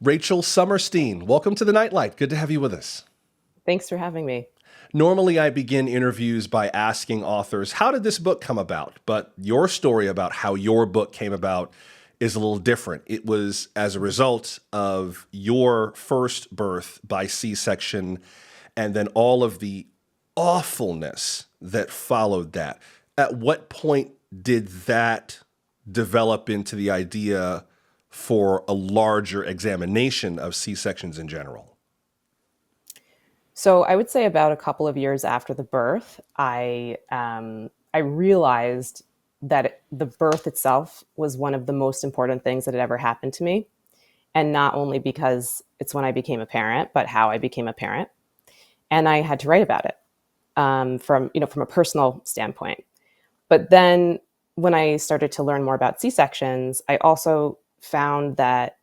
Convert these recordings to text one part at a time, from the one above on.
Rachel Somerstein, welcome to the Nightlight. Good to have you with us. Thanks for having me. Normally, I begin interviews by asking authors, how did this book come about? But your story about how your book came about is a little different. It was as a result of your first birth by C section and then all of the awfulness that followed that. At what point did that develop into the idea for a larger examination of C sections in general? So I would say about a couple of years after the birth, I realized that the birth itself was one of the most important things that had ever happened to me, and not only because it's when I became a parent, but how I became a parent. And I had to write about it from a personal standpoint. But then when I started to learn more about C sections, I also found that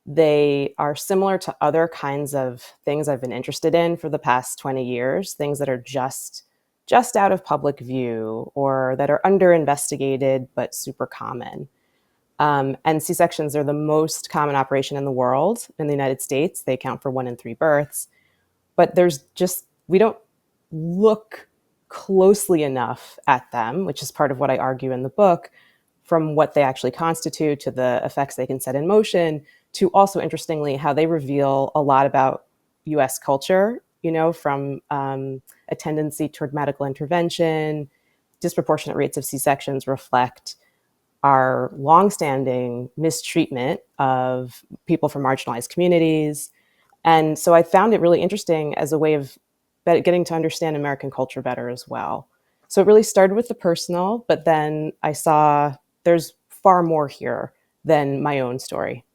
they are similar to other kinds of things I've been interested in for the past 20 years, things that are just out of public view or that are under investigated but super common. And C-sections are the most common operation in the world. In the United States, they account for 1 in 3 births. But we don't look closely enough at them, which is part of what I argue in the book, from what they actually constitute to the effects they can set in motion, to also interestingly how they reveal a lot about US culture, from a tendency toward medical intervention. Disproportionate rates of C-sections reflect our longstanding mistreatment of people from marginalized communities. And so I found it really interesting as a way of getting to understand American culture better as well. So it really started with the personal, but then I saw there's far more here than my own story.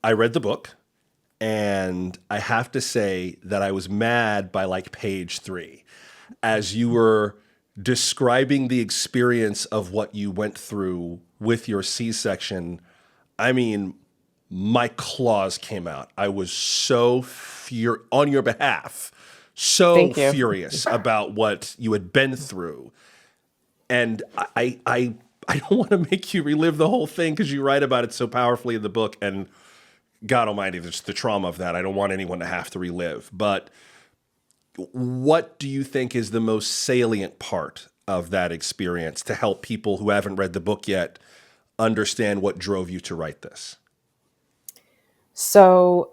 I read the book, and I have to say that I was mad by like page three. As you were describing the experience of what you went through with your C section, I mean, my claws came out. I was on your behalf, so Thank you. furious about what you had been through. And I don't want to make you relive the whole thing because you write about it so powerfully in the book. And God Almighty, there's the trauma of that. I don't want anyone to have to relive. But what do you think is the most salient part of that experience to help people who haven't read the book yet understand what drove you to write this? So,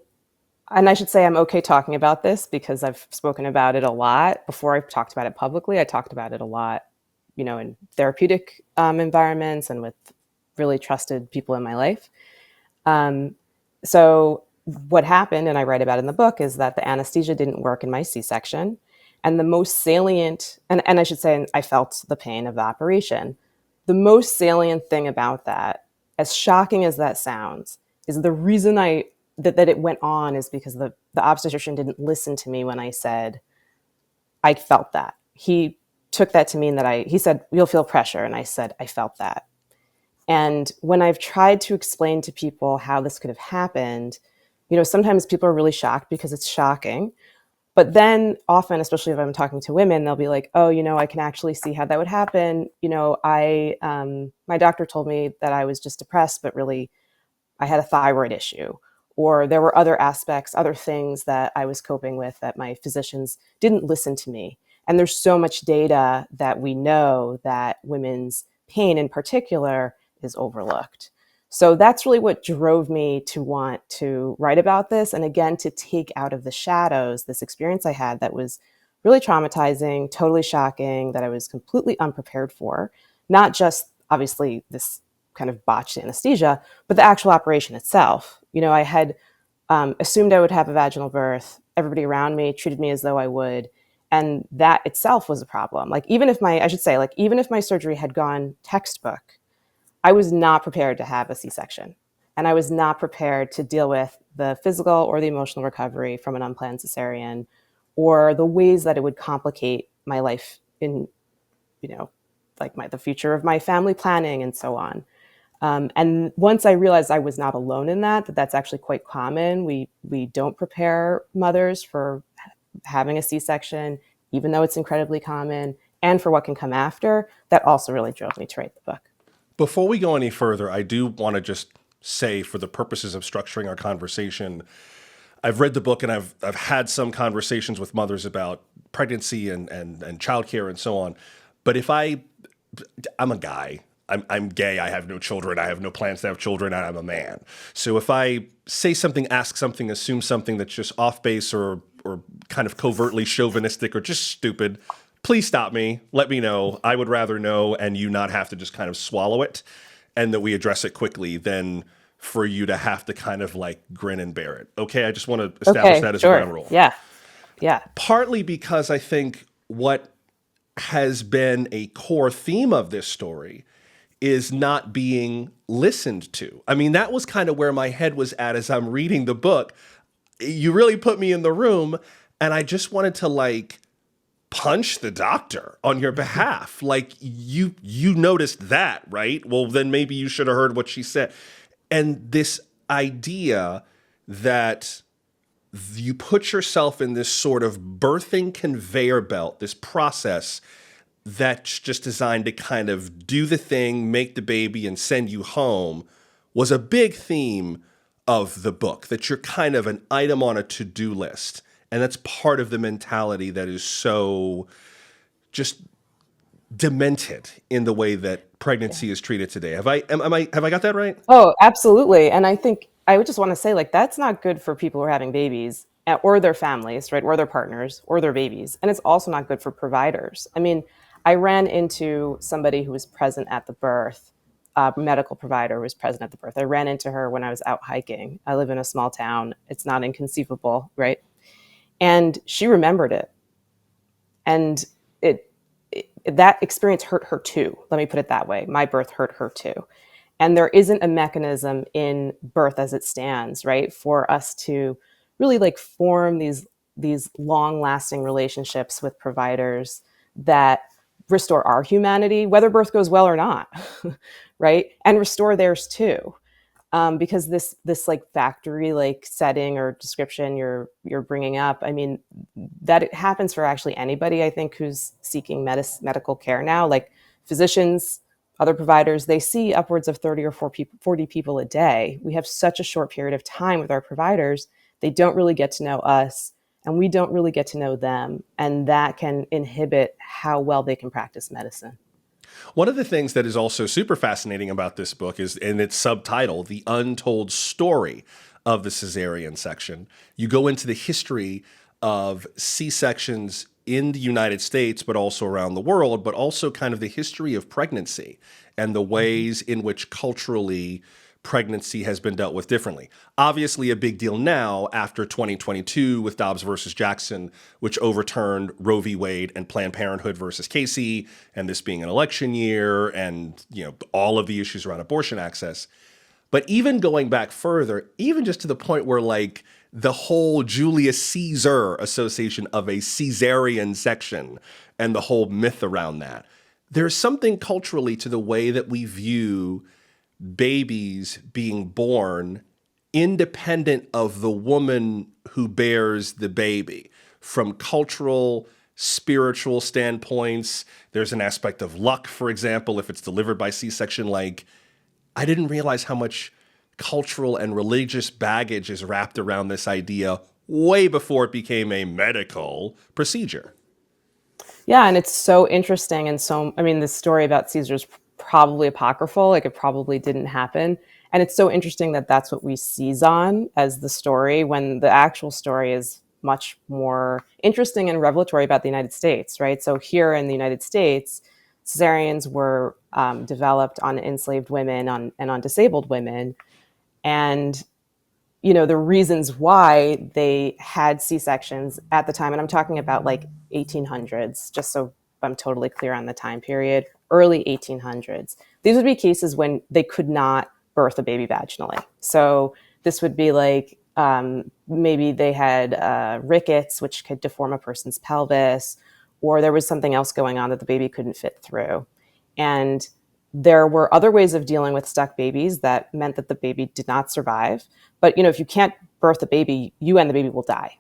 and I should say I'm okay talking about this because I've spoken about it a lot. Before I talked about it publicly, I talked about it a lot, in therapeutic environments and with really trusted people in my life. Um, so what happened, and I write about it in the book, is that the anesthesia didn't work in my C-section. And the most salient, and I should say, and I felt the pain of the operation. The most salient thing about that, as shocking as that sounds, is the reason that it went on is because the obstetrician didn't listen to me when I said, I felt that. He took that to mean that he said, you'll feel pressure. And I said, I felt that. And when I've tried to explain to people how this could have happened, sometimes people are really shocked because it's shocking. But then often, especially if I'm talking to women, they'll be like, oh, I can actually see how that would happen. My doctor told me that I was just depressed, but really I had a thyroid issue. Or there were other aspects, other things that I was coping with that my physicians didn't listen to me. And there's so much data that we know that women's pain in particular is overlooked. So that's really what drove me to want to write about this. And again, to take out of the shadows this experience I had that was really traumatizing, totally shocking, that I was completely unprepared for. Not just obviously this kind of botched anesthesia, but the actual operation itself. I had assumed I would have a vaginal birth. Everybody around me treated me as though I would. And that itself was a problem. Even if my surgery had gone textbook, I was not prepared to have a C-section. And I was not prepared to deal with the physical or the emotional recovery from an unplanned cesarean or the ways that it would complicate my life in, the future of my family planning and so on. And once I realized I was not alone in that that's actually quite common. We don't prepare mothers for having a C-section, even though it's incredibly common, and for what can come after. That also really drove me to write the book. Before we go any further, I do want to just say for the purposes of structuring our conversation, I've read the book and I've had some conversations with mothers about pregnancy and childcare and so on. But if I'm a guy. I'm gay. I have no children. I have no plans to have children. And I'm a man. So if I say something, ask something, assume something that's just off base or kind of covertly chauvinistic or just stupid, please stop me. Let me know. I would rather know and you not have to just kind of swallow it, and that we address it quickly than for you to have to kind of like grin and bear it. Okay, I just want to establish Okay, that as a sure. ground rule. Yeah. Yeah. Partly because I think what has been a core theme of this story is not being listened to. I mean, that was kind of where my head was at as I'm reading the book. You really put me in the room, and I just wanted to like punch the doctor on your behalf. Like you noticed that, right? Well, then maybe you should have heard what she said. And this idea that you put yourself in this sort of birthing conveyor belt, this process that's just designed to kind of do the thing, make the baby, and send you home, was a big theme of the book, that you're kind of an item on a to-do list. And that's part of the mentality that is so just demented in the way that pregnancy is treated today. Have I got that right? Oh, absolutely. And I think I would just want to say, like, that's not good for people who are having babies or their families, right? Or their partners or their babies. And it's also not good for providers. I mean, I ran into somebody who was present at the birth, a medical provider was present at the birth. I ran into her when I was out hiking. I live in a small town. It's not inconceivable, right? And she remembered it. And that experience hurt her too. Let me put it that way. My birth hurt her too. And there isn't a mechanism in birth as it stands, right, for us to really like form these long-lasting relationships with providers that restore our humanity, whether birth goes well or not, right, and restore theirs too. Because this like factory like setting or description you're bringing up, I mean, that it happens for actually anybody I think who's seeking medical care now, like physicians, other providers, they see upwards of 30 or 40 people a day. We have such a short period of time with our providers. They don't really get to know us, and we don't really get to know them. And that can inhibit how well they can practice medicine. One of the things that is also super fascinating about this book is in its subtitle, The Untold Story of the Cesarean Section. You go into the history of C-sections in the United States, but also around the world, but also kind of the history of pregnancy and the ways in which culturally pregnancy has been dealt with differently. Obviously, a big deal now after 2022 with Dobbs versus Jackson, which overturned Roe v. Wade and Planned Parenthood versus Casey, and this being an election year, and all of the issues around abortion access. But even going back further, even just to the point where like the whole Julius Caesar association of a Caesarean section and the whole myth around that, there's something culturally to the way that we view babies being born independent of the woman who bears the baby. From cultural, spiritual standpoints, there's an aspect of luck, for example, if it's delivered by C-section. Like, I didn't realize how much cultural and religious baggage is wrapped around this idea way before it became a medical procedure. Yeah, and it's so interesting. And so, I mean, the story about Caesar's probably apocryphal, like it probably didn't happen. And it's so interesting that that's what we seize on as the story, when the actual story is much more interesting and revelatory about the United States, right? So here in the United States, cesareans were developed on enslaved women and on disabled women. And the reasons why they had C-sections at the time, and I'm talking about like 1800s, just so I'm totally clear on the time period, early 1800s. These would be cases when they could not birth a baby vaginally. So this would be like maybe they had rickets, which could deform a person's pelvis, or there was something else going on that the baby couldn't fit through. And there were other ways of dealing with stuck babies that meant that the baby did not survive. But, if you can't birth a baby, you and the baby will die,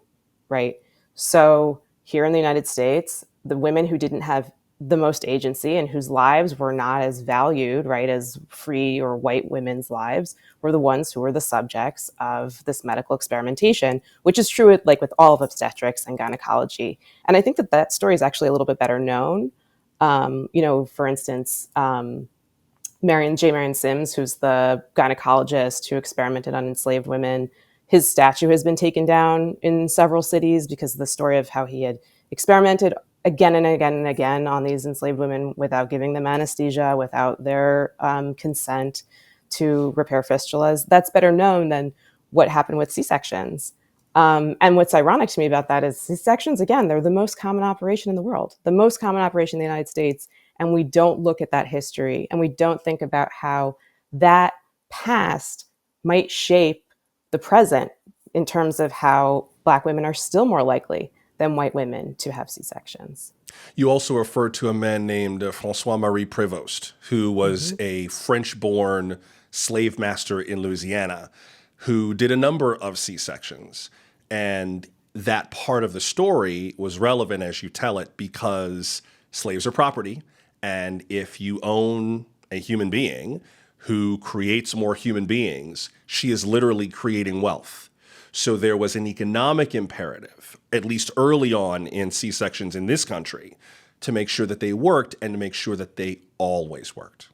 right? So here in the United States, the women who didn't have the most agency and whose lives were not as valued, right, as free or white women's lives, were the ones who were the subjects of this medical experimentation, which is true with, like, with all of obstetrics and gynecology. And I think that that story is actually a little bit better known. For instance, Marion Sims, who's the gynecologist who experimented on enslaved women, his statue has been taken down in several cities because of the story of how he had experimented again and again and again on these enslaved women without giving them anesthesia, without their consent to repair fistulas. That's better known than what happened with C-sections. And what's ironic to me about that is C-sections, again, they're the most common operation in the world, the most common operation in the United States. And we don't look at that history, and we don't think about how that past might shape the present in terms of how Black women are still more likely than white women to have C-sections. You also referred to a man named Francois-Marie Prévost, who was a French-born slave master in Louisiana who did a number of C-sections. And that part of the story was relevant as you tell it because slaves are property. And if you own a human being who creates more human beings, she is literally creating wealth. So there was an economic imperative, at least early on in C-sections in this country, to make sure that they worked and to make sure that they always worked.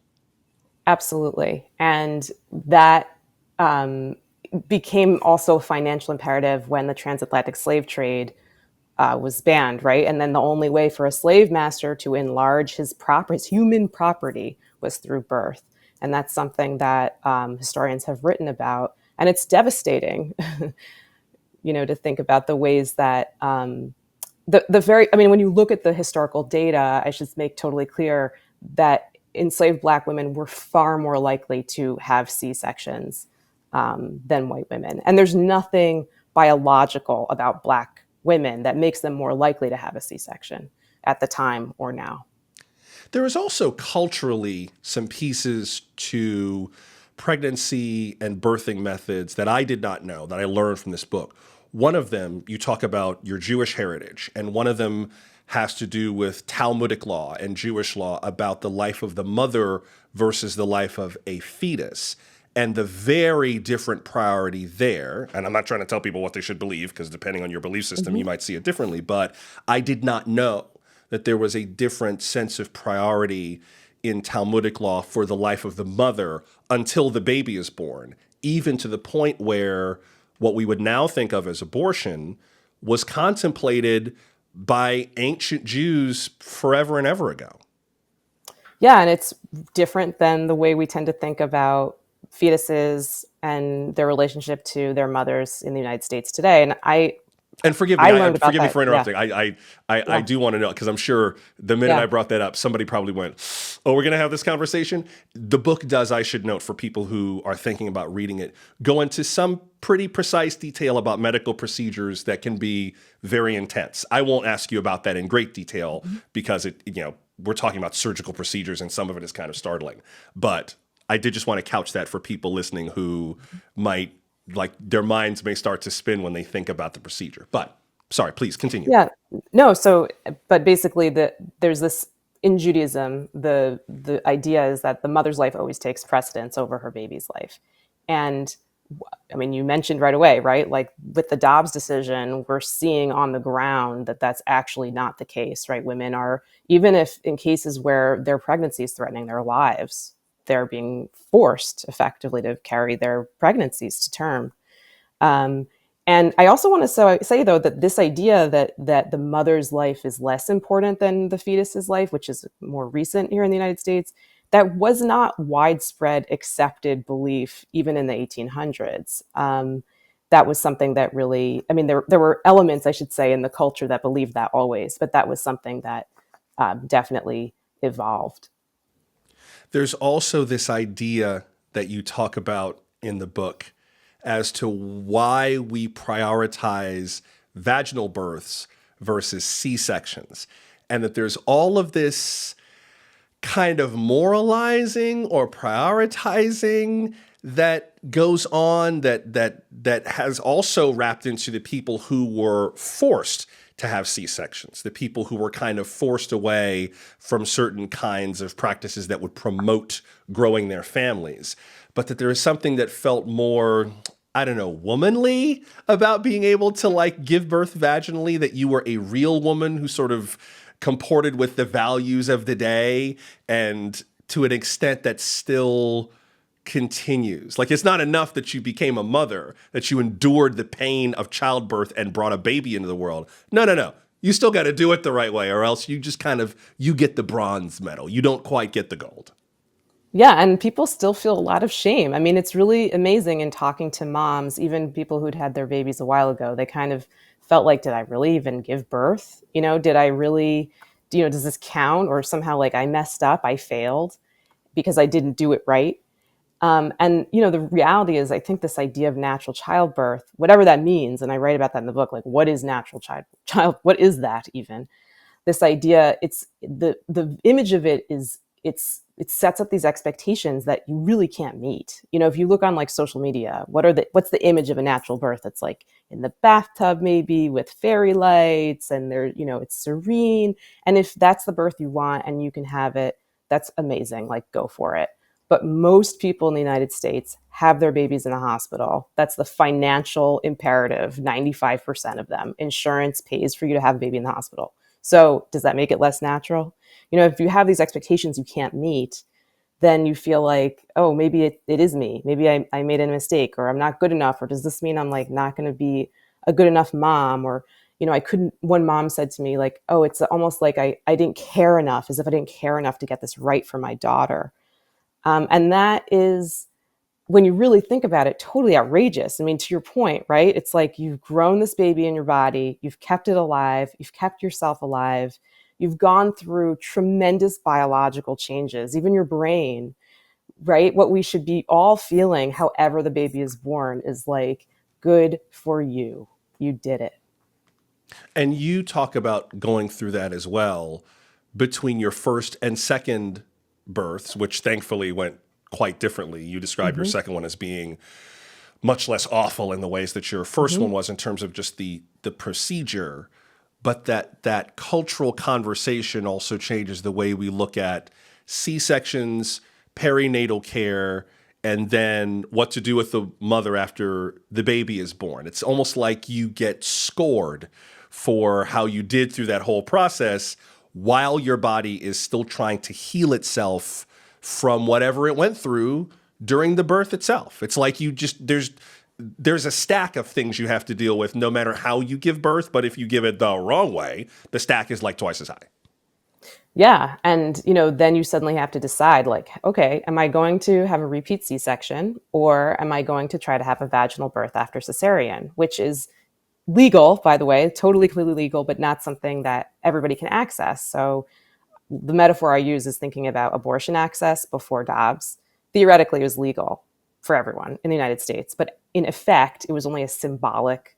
Absolutely. And that became also a financial imperative when the transatlantic slave trade was banned, right? And then the only way for a slave master to enlarge his human property was through birth. And that's something that historians have written about. And it's devastating, to think about the ways that when you look at the historical data, I should make totally clear that enslaved Black women were far more likely to have C-sections than white women. And there's nothing biological about Black women that makes them more likely to have a C-section at the time or now. There is also culturally some pieces to pregnancy and birthing methods that I did not know, that I learned from this book. One of them, you talk about your Jewish heritage, and one of them has to do with Talmudic law and Jewish law about the life of the mother versus the life of a fetus. And the very different priority there, and I'm not trying to tell people what they should believe, because depending on your belief system, you might see it differently, but I did not know that there was a different sense of priority in Talmudic law for the life of the mother until the baby is born, even to the point where what we would now think of as abortion was contemplated by ancient Jews forever and ever ago. Yeah, and it's different than the way we tend to think about fetuses and their relationship to their mothers in the United States today. And forgive me, I learned about forgive me that. for interrupting. Yeah. I do want to know, because I'm sure the minute I brought that up, somebody probably went, "Oh, we're going to have this conversation." The book does, I should note, for people who are thinking about reading it, go into some pretty precise detail about medical procedures that can be very intense. I won't ask you about that in great detail because we're talking about surgical procedures and some of it is kind of startling. But I did just want to couch that for people listening who might, like, their minds may start to spin when they think about the procedure. But sorry, please continue. Yeah. No, but basically there's this in Judaism, the idea is that the mother's life always takes precedence over her baby's life. And I mean, you mentioned right away, right? Like with the Dobbs decision, we're seeing on the ground that that's actually not the case, right? Women are, even if in cases where their pregnancy is threatening their lives, they're being forced effectively to carry their pregnancies to term. And I also want to say, though, that this idea that the mother's life is less important than the fetus's life, which is more recent here in the United States, that was not widespread accepted belief even in the 1800s. That was something that really, I mean, there were elements, I should say, in the culture that believed that always, but that was something that definitely evolved. There's also this idea that you talk about in the book as to why we prioritize vaginal births versus C-sections, and that there's all of this kind of moralizing or prioritizing that goes on that has also wrapped into the people who were forced to have C-sections, the people who were kind of forced away from certain kinds of practices that would promote growing their families, but that there is something that felt more, I don't know, womanly about being able to like give birth vaginally, that you were a real woman who sort of comported with the values of the day, and to an extent that still continues. Like, it's not enough that you became a mother, that you endured the pain of childbirth and brought a baby into the world. No, no, no. You still got to do it the right way, or else you just kind of, you get the bronze medal. You don't quite get the gold. Yeah, and people still feel a lot of shame. I mean, it's really amazing in talking to moms, even people who'd had their babies a while ago. They kind of felt like, did I really even give birth? Did I really, does this count? Or somehow like I messed up, I failed because I didn't do it right. And the reality is, I think this idea of natural childbirth, whatever that means, and I write about that in the book, like what is natural child, what is that even? This idea, it's the image of it is it sets up these expectations that you really can't meet. If you look on like social media, what's the image of a natural birth? It's like in the bathtub, maybe with fairy lights, and it's serene. And if that's the birth you want and you can have it, that's amazing. Like, go for it. But most people in the United States have their babies in a hospital. That's the financial imperative. 95% of them, insurance pays for you to have a baby in the hospital. So does that make it less natural? If you have these expectations you can't meet, then you feel like, oh, maybe it is me. Maybe I made a mistake, or I'm not good enough, or does this mean I'm like not going to be a good enough mom? Or, I couldn't, one mom said to me like, oh, it's almost like I didn't care enough, as if I didn't care enough to get this right for my daughter. And that is, when you really think about it, totally outrageous. I mean, to your point, right? It's like you've grown this baby in your body, you've kept it alive, you've kept yourself alive, you've gone through tremendous biological changes, even your brain, right? What we should be all feeling, however the baby is born, is like, good for you. You did it. And you talk about going through that as well between your first and second births, which thankfully went quite differently. You describe your Mm-hmm. second one as being much less awful in the ways that your first Mm-hmm. one was in terms of just the procedure, but that cultural conversation also changes the way we look at C-sections, perinatal care, and then what to do with the mother after the baby is born. It's almost like you get scored for how you did through that whole process while your body is still trying to heal itself from whatever it went through during the birth itself. It's like you just, there's a stack of things you have to deal with no matter how you give birth, but if you give it the wrong way, the stack is like twice as high. Yeah. And, then you suddenly have to decide like, okay, am I going to have a repeat C-section, or am I going to try to have a vaginal birth after cesarean, which is legal, by the way, totally, completely legal, but not something that everybody can access. So the metaphor I use is thinking about abortion access before Dobbs. Theoretically, it was legal for everyone in the United States, but in effect, it was only a symbolic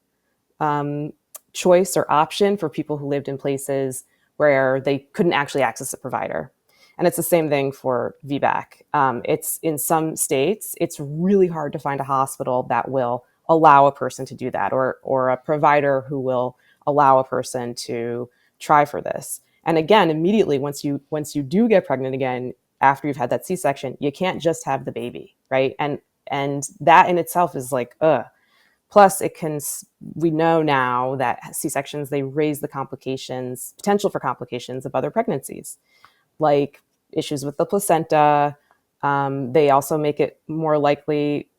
choice or option for people who lived in places where they couldn't actually access a provider. And it's the same thing for VBAC. It's in some states, it's really hard to find a hospital that will allow a person to do that, or a provider who will allow a person to try for this. And again, immediately once you do get pregnant again after you've had that C-section, you can't just have the baby, right? And that in itself is like, ugh. Plus, we know now that C-sections, they raise the potential for complications of other pregnancies, like issues with the placenta. They also make it more likely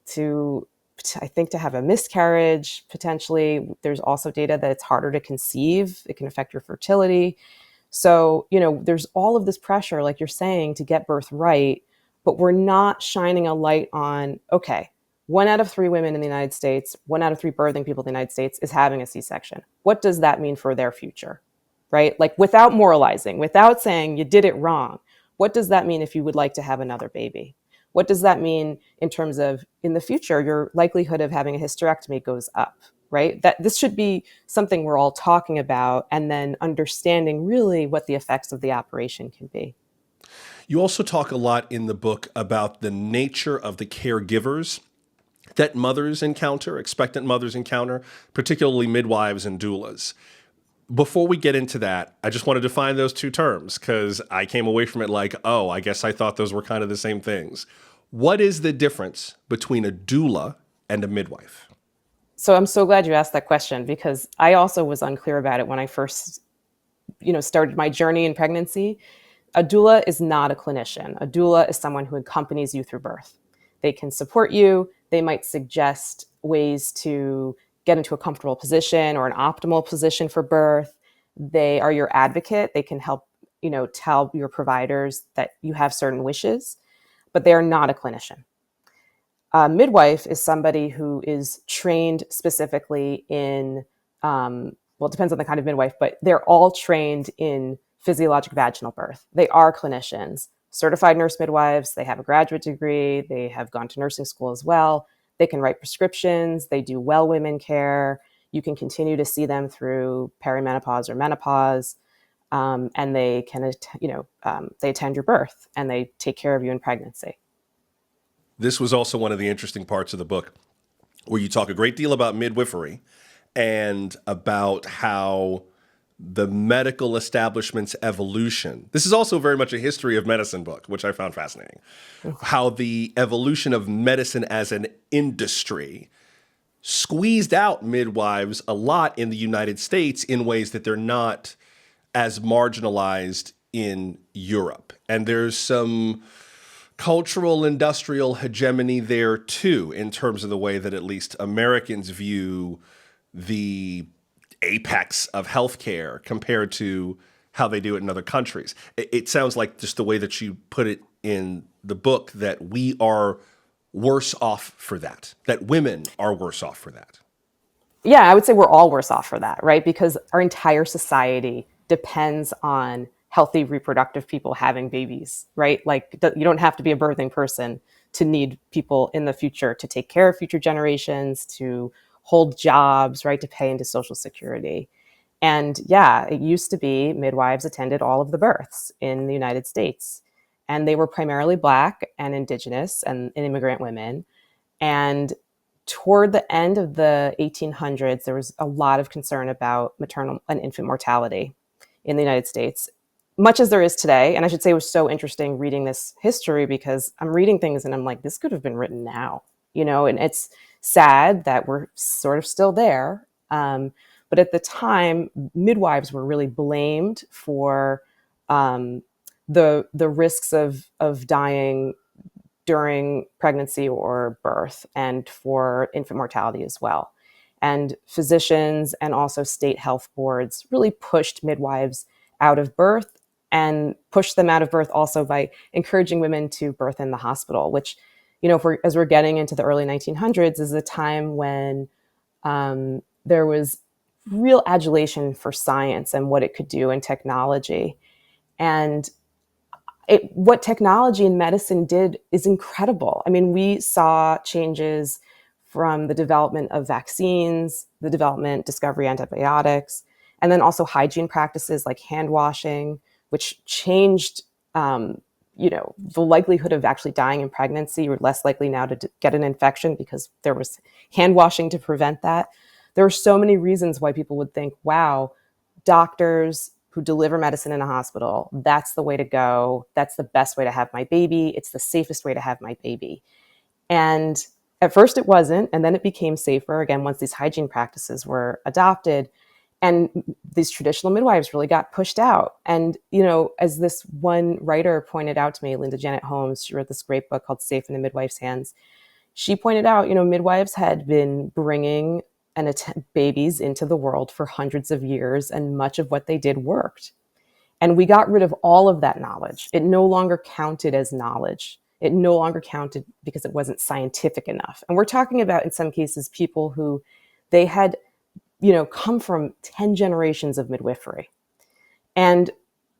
I think, to have a miscarriage, potentially. There's also data that it's harder to conceive. It can affect your fertility. So, there's all of this pressure, like you're saying, to get birth right, but we're not shining a light on, okay, 1 out of 3 women in the United States, 1 out of 3 birthing people in the United States is having a C-section. What does that mean for their future, right? Like, without moralizing, without saying you did it wrong, what does that mean if you would like to have another baby? What does that mean in terms of, in the future, your likelihood of having a hysterectomy goes up, right? That this should be something we're all talking about, and then understanding really what the effects of the operation can be. You also talk a lot in the book about the nature of the caregivers that mothers encounter, expectant mothers encounter, particularly midwives and doulas. Before we get into that, I just want to define those two terms because I came away from it like, oh, I guess I thought those were kind of the same things. What is the difference between a doula and a midwife? So I'm so glad you asked that question because I also was unclear about it when I first, started my journey in pregnancy. A doula is not a clinician. A doula is someone who accompanies you through birth. They can support you. They might suggest ways to get into a comfortable position or an optimal position for birth. They are your advocate. They can help, tell your providers that you have certain wishes, but they are not a clinician. A midwife is somebody who is trained specifically in, well, it depends on the kind of midwife, but they're all trained in physiologic vaginal birth. They are clinicians, certified nurse midwives. They have a graduate degree. They have gone to nursing school as well. They can write prescriptions. They do well women care. You can continue to see them through perimenopause or menopause. And they can, they attend your birth and they take care of you in pregnancy. This was also one of the interesting parts of the book where you talk a great deal about midwifery and about how the medical establishment's evolution. This is also very much a history of medicine book, which I found fascinating. How the evolution of medicine as an industry squeezed out midwives a lot in the United States in ways that they're not as marginalized in Europe. And there's some cultural industrial hegemony there too, in terms of the way that at least Americans view the apex of healthcare compared to how they do it in other countries. It sounds like just the way that you put it in the book that we are worse off for that women are worse off for that. Yeah, I would say we're all worse off for that, right? Because our entire society depends on healthy reproductive people having babies, right? Like you don't have to be a birthing person to need people in the future to take care of future generations, to hold jobs, right? To pay into Social Security. And yeah, it used to be midwives attended all of the births in the United States. And they were primarily Black and Indigenous and immigrant women. And toward the end of the 1800s, there was a lot of concern about maternal and infant mortality in the United States, much as there is today. And I should say it was so interesting reading this history because I'm reading things and I'm like, this could have been written now, and it's sad that we're sort of still there. But at the time, midwives were really blamed for the risks of dying during pregnancy or birth and for infant mortality as well. And physicians and also state health boards really pushed midwives out of birth and pushed them out of birth also by encouraging women to birth in the hospital, which, as we're getting into the early 1900s, is a time when there was real adulation for science and what it could do and technology. And what technology and medicine did is incredible. I mean, we saw changes from the development of vaccines, the development, discovery antibiotics, and then also hygiene practices like hand washing, which changed, the likelihood of actually dying in pregnancy. You're less likely now to get an infection because there was hand washing to prevent that. There are so many reasons why people would think, wow, doctors who deliver medicine in a hospital, that's the way to go. That's the best way to have my baby. It's the safest way to have my baby. And at first it wasn't, and then it became safer, again, once these hygiene practices were adopted. And these traditional midwives really got pushed out. And, as this one writer pointed out to me, Linda Janet Holmes, she wrote this great book called Safe in a Midwife's Hands. She pointed out, midwives had been bringing babies into the world for hundreds of years, and much of what they did worked. And we got rid of all of that knowledge. It no longer counted as knowledge. It no longer counted because it wasn't scientific enough. And we're talking about, in some cases, people who they had, come from 10 generations of midwifery. And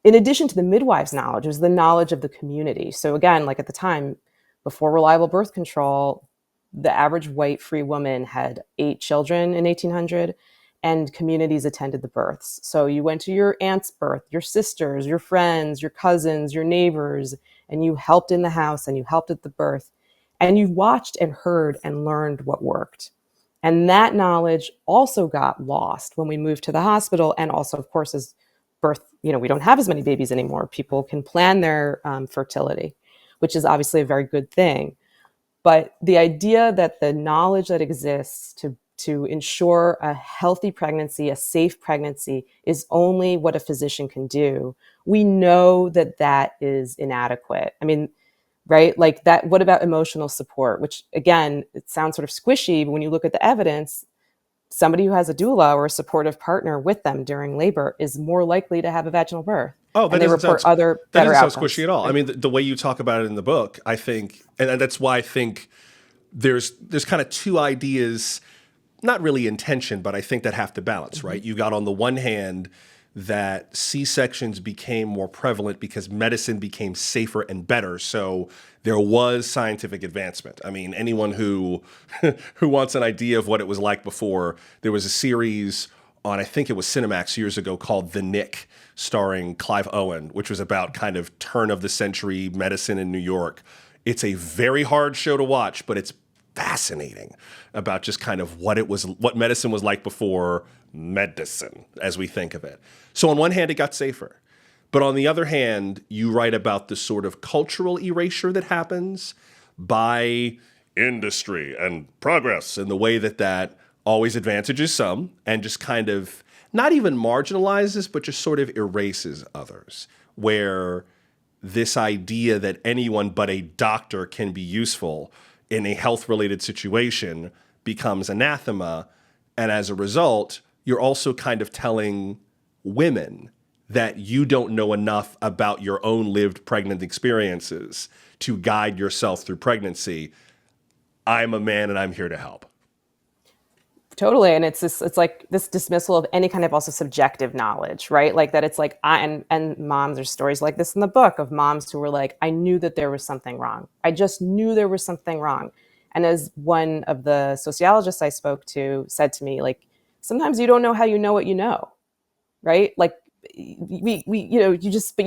in addition to the midwives' knowledge, was the knowledge of the community. So again, like at the time, before reliable birth control, the average white free woman had 8 children in 1800, and communities attended the births. So you went to your aunt's birth, your sisters, your friends, your cousins, your neighbors, and you helped in the house and you helped at the birth. And you watched and heard and learned what worked. And that knowledge also got lost when we moved to the hospital. And also, of course, as birth, we don't have as many babies anymore. People can plan their fertility, which is obviously a very good thing. But the idea that the knowledge that exists to ensure a healthy pregnancy, a safe pregnancy, is only what a physician can do, we know that that is inadequate. I mean, right? Like that, what about emotional support? Which again, it sounds sort of squishy, but when you look at the evidence, somebody who has a doula or a supportive partner with them during labor is more likely to have a vaginal birth. Oh, And they report other that better doesn't sound squishy outcomes. at all. I Right? mean, the way you talk about it in the book, I think, and that's why I think there's kind of two ideas, not really in tension, but I think that have to balance, right? You got on the one hand that C-sections became more prevalent because medicine became safer and better. So there was scientific advancement. I mean, anyone who who wants an idea of what it was like before, there was a series on, I think it was Cinemax years ago, called The Nick, starring Clive Owen, which was about kind of turn of the century medicine in New York. It's a very hard show to watch, but it's fascinating about just kind of what medicine was like before medicine as we think of it. So on one hand, it got safer. But on the other hand, you write about the sort of cultural erasure that happens by industry and progress and the way that that always advantages some and just kind of not even marginalizes, but just sort of erases others. Where this idea that anyone but a doctor can be useful in a health related situation becomes anathema. And as a result, you're also kind of telling women that you don't know enough about your own lived pregnant experiences to guide yourself through pregnancy. I'm a man and I'm here to help. Totally. And it's like this dismissal of any kind of also subjective knowledge, right? Like that it's like and moms, there's stories like this in the book of moms who were like, I knew that there was something wrong. I just knew there was something wrong. And as one of the sociologists I spoke to said to me, like, sometimes you don't know how you know what you know, right? Like you just, but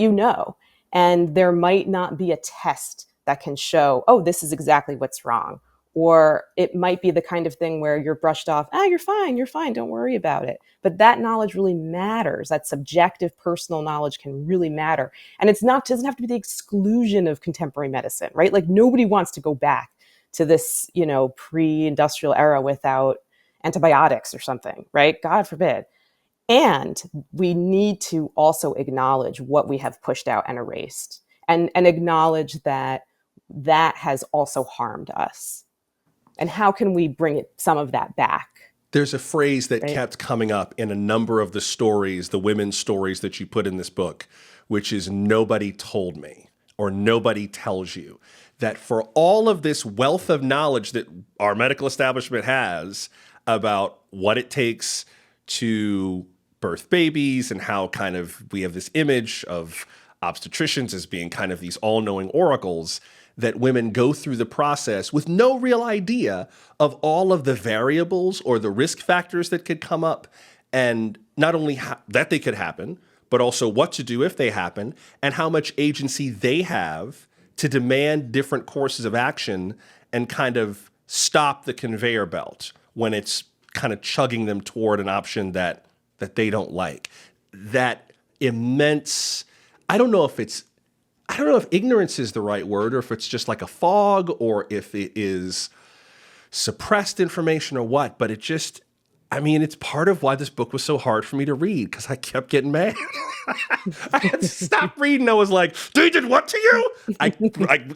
and there might not be a test that can show, oh, this is exactly what's wrong. Or it might be the kind of thing where you're brushed off, you're fine, don't worry about it. But that knowledge really matters. That subjective personal knowledge can really matter. And doesn't have to be the exclusion of contemporary medicine, right? Like nobody wants to go back to this, pre-industrial era without antibiotics or something, right? God forbid. And we need to also acknowledge what we have pushed out and erased and acknowledge that that has also harmed us. And how can we bring some of that back? There's a phrase that Right? kept coming up in a number of the stories, the women's stories that you put in this book, which is nobody told me or nobody tells you that for all of this wealth of knowledge that our medical establishment has about what it takes to birth babies and how kind of we have this image of obstetricians as being kind of these all-knowing oracles, that women go through the process with no real idea of all of the variables or the risk factors that could come up, and not only that they could happen, but also what to do if they happen and how much agency they have to demand different courses of action and kind of stop the conveyor belt when it's kind of chugging them toward an option that they don't like. That immense, I don't know if ignorance is the right word or if it's just like a fog or if it is suppressed information or what, but it's part of why this book was so hard for me to read because I kept getting mad. I had to stop reading. I was like, they did what to you?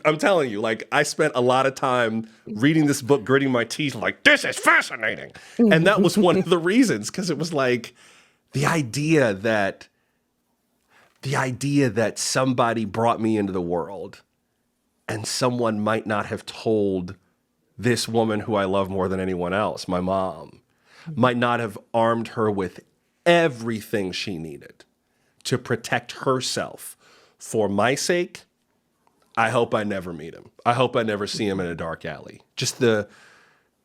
I'm telling you, like, I spent a lot of time reading this book, gritting my teeth, like, this is fascinating. And that was one of the reasons, because it was like the idea that somebody brought me into the world and someone might not have told this woman who I love more than anyone else, my mom, might not have armed her with everything she needed to protect herself. For my sake, I hope I never meet him. I hope I never see him in a dark alley. Just the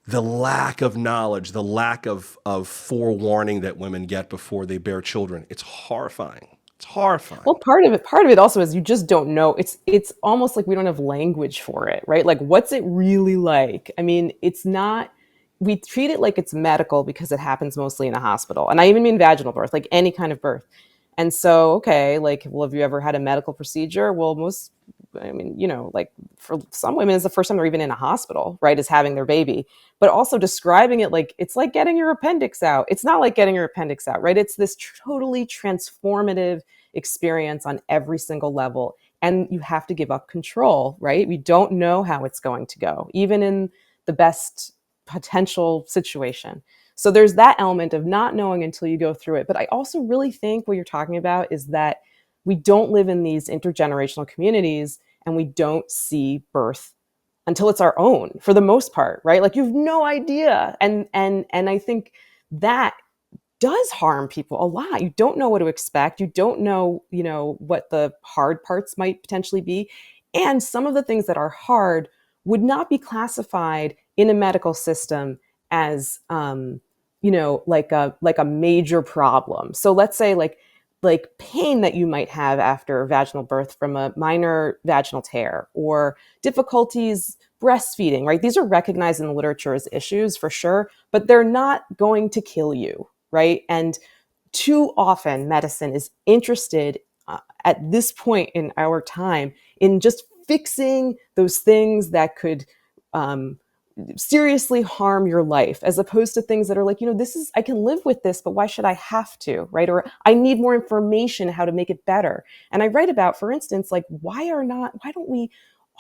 lack of knowledge, the lack of forewarning that women get before they bear children. It's horrifying. It's horrifying. Well, part of it also is you just don't know. It's almost like we don't have language for it, right? Like, what's it really like? I mean, it's not we treat it like it's medical because it happens mostly in a hospital. And I even mean vaginal birth, like any kind of birth. And so, okay, like, well, have you ever had a medical procedure? Well, most, I mean, like for some women, it's the first time they're even in a hospital, right? Is having their baby. But also describing it like it's like getting your appendix out. It's not like getting your appendix out, right? It's this totally transformative experience on every single level. And you have to give up control, right? We don't know how it's going to go, even in the best potential situation. So there's that element of not knowing until you go through it. But I also really think what you're talking about is that we don't live in these intergenerational communities and we don't see birth until it's our own for the most part, right? Like you have no idea. And I think that does harm people a lot. You don't know what to expect. You don't know, what the hard parts might potentially be. And some of the things that are hard would not be classified in a medical system as like a major problem. So let's say like pain that you might have after vaginal birth from a minor vaginal tear or difficulties breastfeeding, right? These are recognized in the literature as issues for sure, but they're not going to kill you, right? And too often medicine is interested at this point in our time in just fixing those things that could um, seriously harm your life, as opposed to things that are like, this is, I can live with this, but why should I have to, right? Or I need more information how to make it better. And I write about, for instance, like why don't we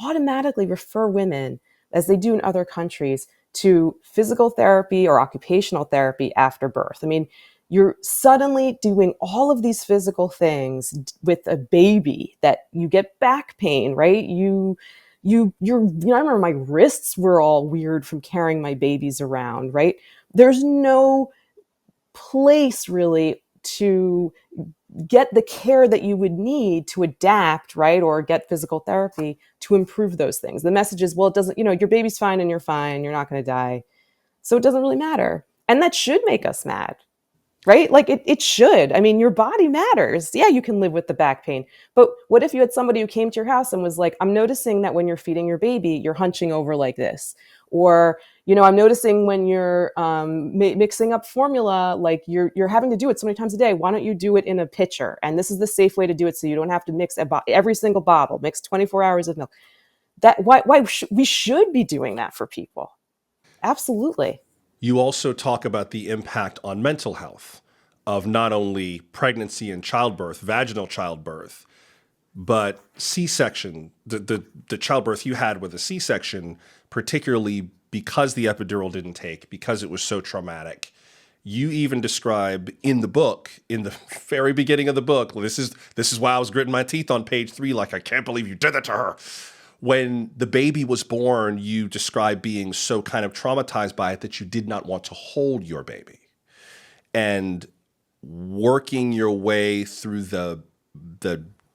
automatically refer women, as they do in other countries, to physical therapy or occupational therapy after birth? I mean, you're suddenly doing all of these physical things with a baby that you get back pain, right? I remember my wrists were all weird from carrying my babies around, right? There's no place really to get the care that you would need to adapt, right? Or get physical therapy to improve those things. The message is, well, it doesn't, your baby's fine and you're fine. You're not going to die. So it doesn't really matter. And that should make us mad, right? Like it should. I mean, your body matters. Yeah, you can live with the back pain. But what if you had somebody who came to your house and was like, I'm noticing that when you're feeding your baby, you're hunching over like this. Or, I'm noticing when you're mixing up formula, like you're having to do it so many times a day. Why don't you do it in a pitcher? And this is the safe way to do it so you don't have to mix every single bottle, mix 24 hours of milk. We should be doing that for people. Absolutely. You also talk about the impact on mental health of not only pregnancy and childbirth, vaginal childbirth, but C-section, the childbirth you had with a C-section, particularly because the epidural didn't take, because it was so traumatic. You even describe in the book, in the very beginning of the book, this is why I was gritting my teeth on page 3, like, I can't believe you did that to her. When the baby was born, you describe being so kind of traumatized by it that you did not want to hold your baby. And working your way through the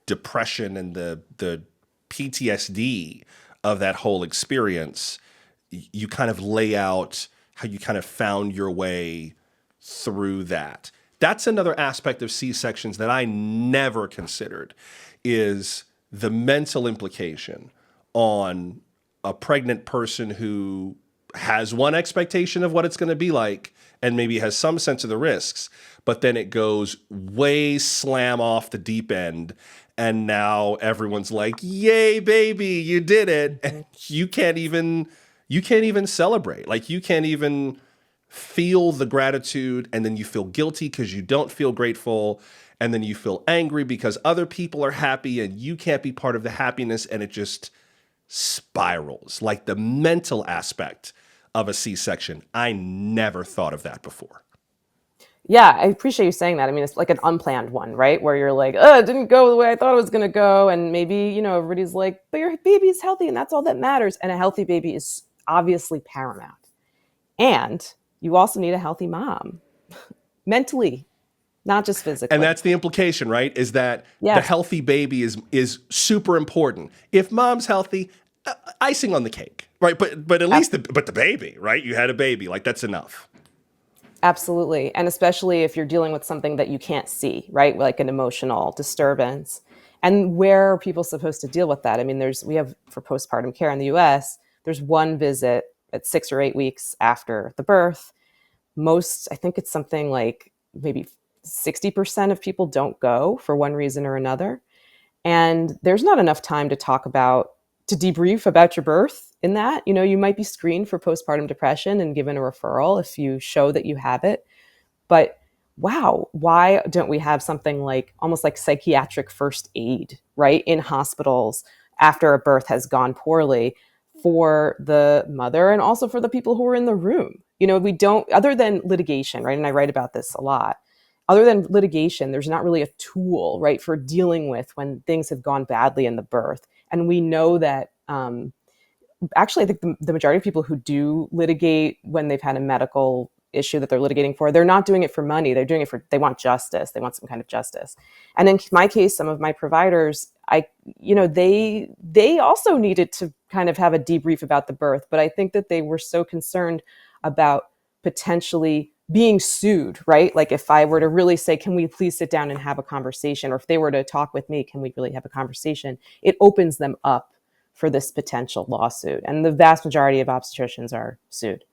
depression and the PTSD of that whole experience, you kind of lay out how you kind of found your way through that. That's another aspect of C-sections that I never considered, is the mental implication on a pregnant person who has one expectation of what it's going to be like and maybe has some sense of the risks, but then it goes way slam off the deep end. And now everyone's like, yay, baby, you did it. And you can't even celebrate. Like, you can't even feel the gratitude, and then you feel guilty because you don't feel grateful, and then you feel angry because other people are happy and you can't be part of the happiness, and it just spirals. Like, the mental aspect of a C-section, I never thought of that before. Yeah, I appreciate you saying that. I mean, it's like an unplanned one, right? Where you're like, oh, it didn't go the way I thought it was going to go. And maybe, everybody's like, but your baby's healthy and that's all that matters. And a healthy baby is obviously paramount. And you also need a healthy mom, mentally, not just And physically. that's the implication, right? Is that the Yes, healthy baby is super important. If mom's healthy, icing on the cake, right? But at least the baby, right? You had a baby, like, that's enough. absolutely. And especially if you're dealing with something that you can't see, right? Like an emotional disturbance. And where are people supposed to deal with that? I mean, we have for postpartum care in the US, there's one visit at 6 or 8 weeks after the birth. Most, I think it's something like maybe 60% of people don't go for one reason or another. And there's not enough time to talk about, to debrief about your birth in that. You know, you might be screened for postpartum depression and given a referral if you show that you have it. But wow, why don't we have something like almost like psychiatric first aid, right, in hospitals after a birth has gone poorly for the mother and also for the people who are in the room? You know, we don't, other than litigation, right? And I write about this a lot. Other than litigation, there's not really a tool, right, for dealing with when things have gone badly in the birth. And we know that actually, I think the majority of people who do litigate when they've had a medical issue that they're litigating for, they're not doing it for money. They're doing it for, they want justice. They want some kind of justice. And in my case, some of my providers, they also needed to kind of have a debrief about the birth, but I think that they were so concerned about potentially being sued, right? Like if I were to really say, can we please sit down and have a conversation? Or if they were to talk with me, can we really have a conversation? It opens them up for this potential lawsuit. And the vast majority of obstetricians are sued.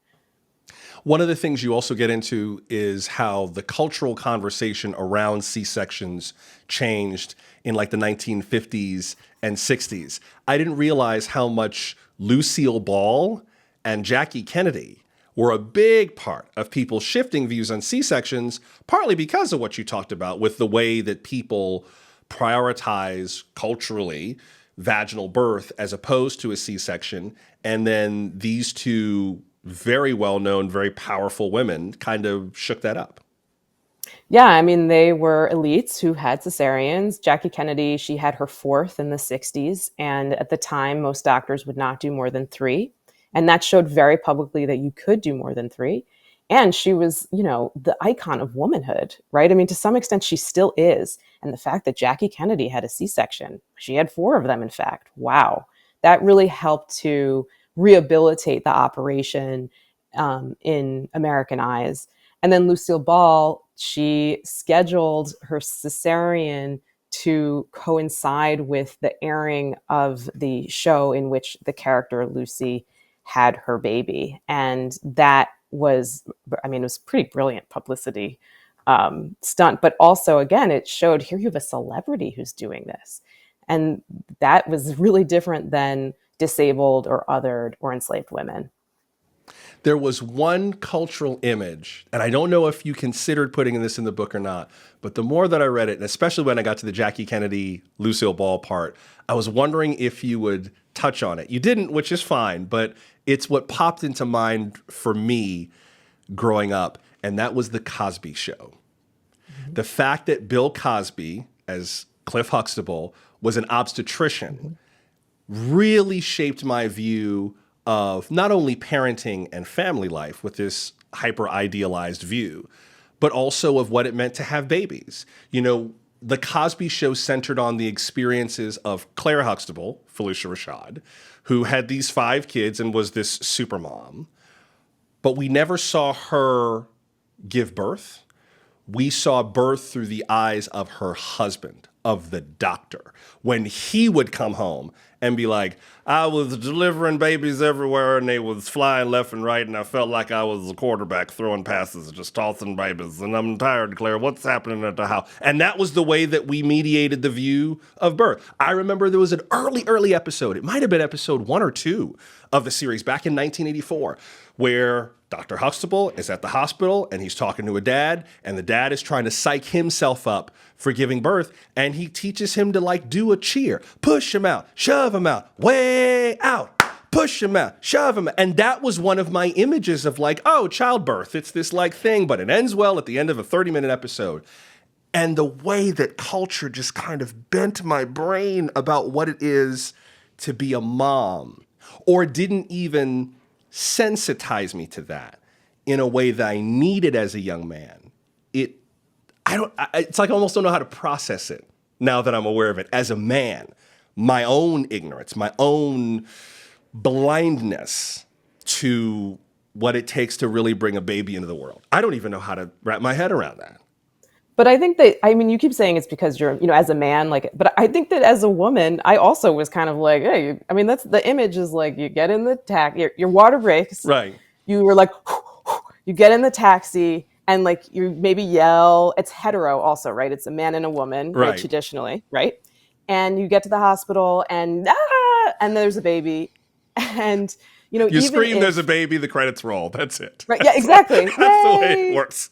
One of the things you also get into is how the cultural conversation around C-sections changed in like the 1950s and 60s. I didn't realize how much Lucille Ball and Jackie Kennedy were a big part of people shifting views on C-sections, partly because of what you talked about with the way that people prioritize culturally vaginal birth as opposed to a C-section. And then these two very well-known, very powerful women kind of shook that up. Yeah, I mean, they were elites who had cesareans. Jackie Kennedy, she had her fourth in the 60s. And at the time, most doctors would not do more than three. And that showed very publicly that you could do more than three. And she was, you know, the icon of womanhood, right? I mean, to some extent, she still is. And the fact that Jackie Kennedy had a C-section, she had four of them, in fact. Wow. That really helped to rehabilitate the operation in American eyes. And then Lucille Ball, she scheduled her cesarean to coincide with the airing of the show in which the character Lucy had her baby. And that was, I mean, it was pretty brilliant publicity stunt. But also, again, it showed here you have a celebrity who's doing this. And that was really different than disabled or othered or enslaved women. There was one cultural image, and I don't know if you considered putting this in the book or not, but the more that I read it, and especially when I got to the Jackie Kennedy, Lucille Ball part, I was wondering if you would touch on it. You didn't, which is fine, but it's what popped into mind for me growing up, and that was the Cosby Show. Mm-hmm. The fact that Bill Cosby, as Cliff Huxtable, was an obstetrician really shaped my view of not only parenting and family life with this hyper idealized view, but also of what it meant to have babies. You know, the Cosby Show centered on the experiences of Claire Huxtable, Felicia Rashad, who had these 5 kids and was this super mom. But we never saw her give birth. We saw birth through the eyes of her husband, of the doctor, when he would come home and be like, I was delivering babies everywhere and they was flying left and right and I felt like I was a quarterback throwing passes, just tossing babies. And I'm tired, Claire. What's happening at the house? And that was the way that we mediated the view of birth. I remember there was an early episode. It might have been episode 1 or 2 of the series back in 1984, where Dr. Huxtable is at the hospital and he's talking to a dad, and the dad is trying to psych himself up for giving birth, and he teaches him to like do a cheer. Push him out, shove him out, way out, push him out, shove him out. And that was one of my images of like, oh, childbirth, it's this like thing, but it ends well at the end of a 30-minute episode. And the way that culture just kind of bent my brain about what it is to be a mom, or didn't even sensitize me to that in a way that I needed as a young man. It's like I almost don't know how to process it now that I'm aware of it as a man. My own ignorance, my own blindness to what it takes to really bring a baby into the world. I don't even know how to wrap my head around that. But I think that, I mean, you keep saying it's because you're, as a man, like, but I think that as a woman, I also was kind of like, hey, I mean, that's the image is like you get in the taxi, your water breaks, Right. you were like, you get in the taxi and like you maybe yell. It's hetero also, right? It's a man and a woman, right? Right. Traditionally, right? And you get to the hospital and there's a baby. And, You even scream, there's a if, baby, the credits roll. That's it. right, yeah, exactly. That's the way it Yay. works.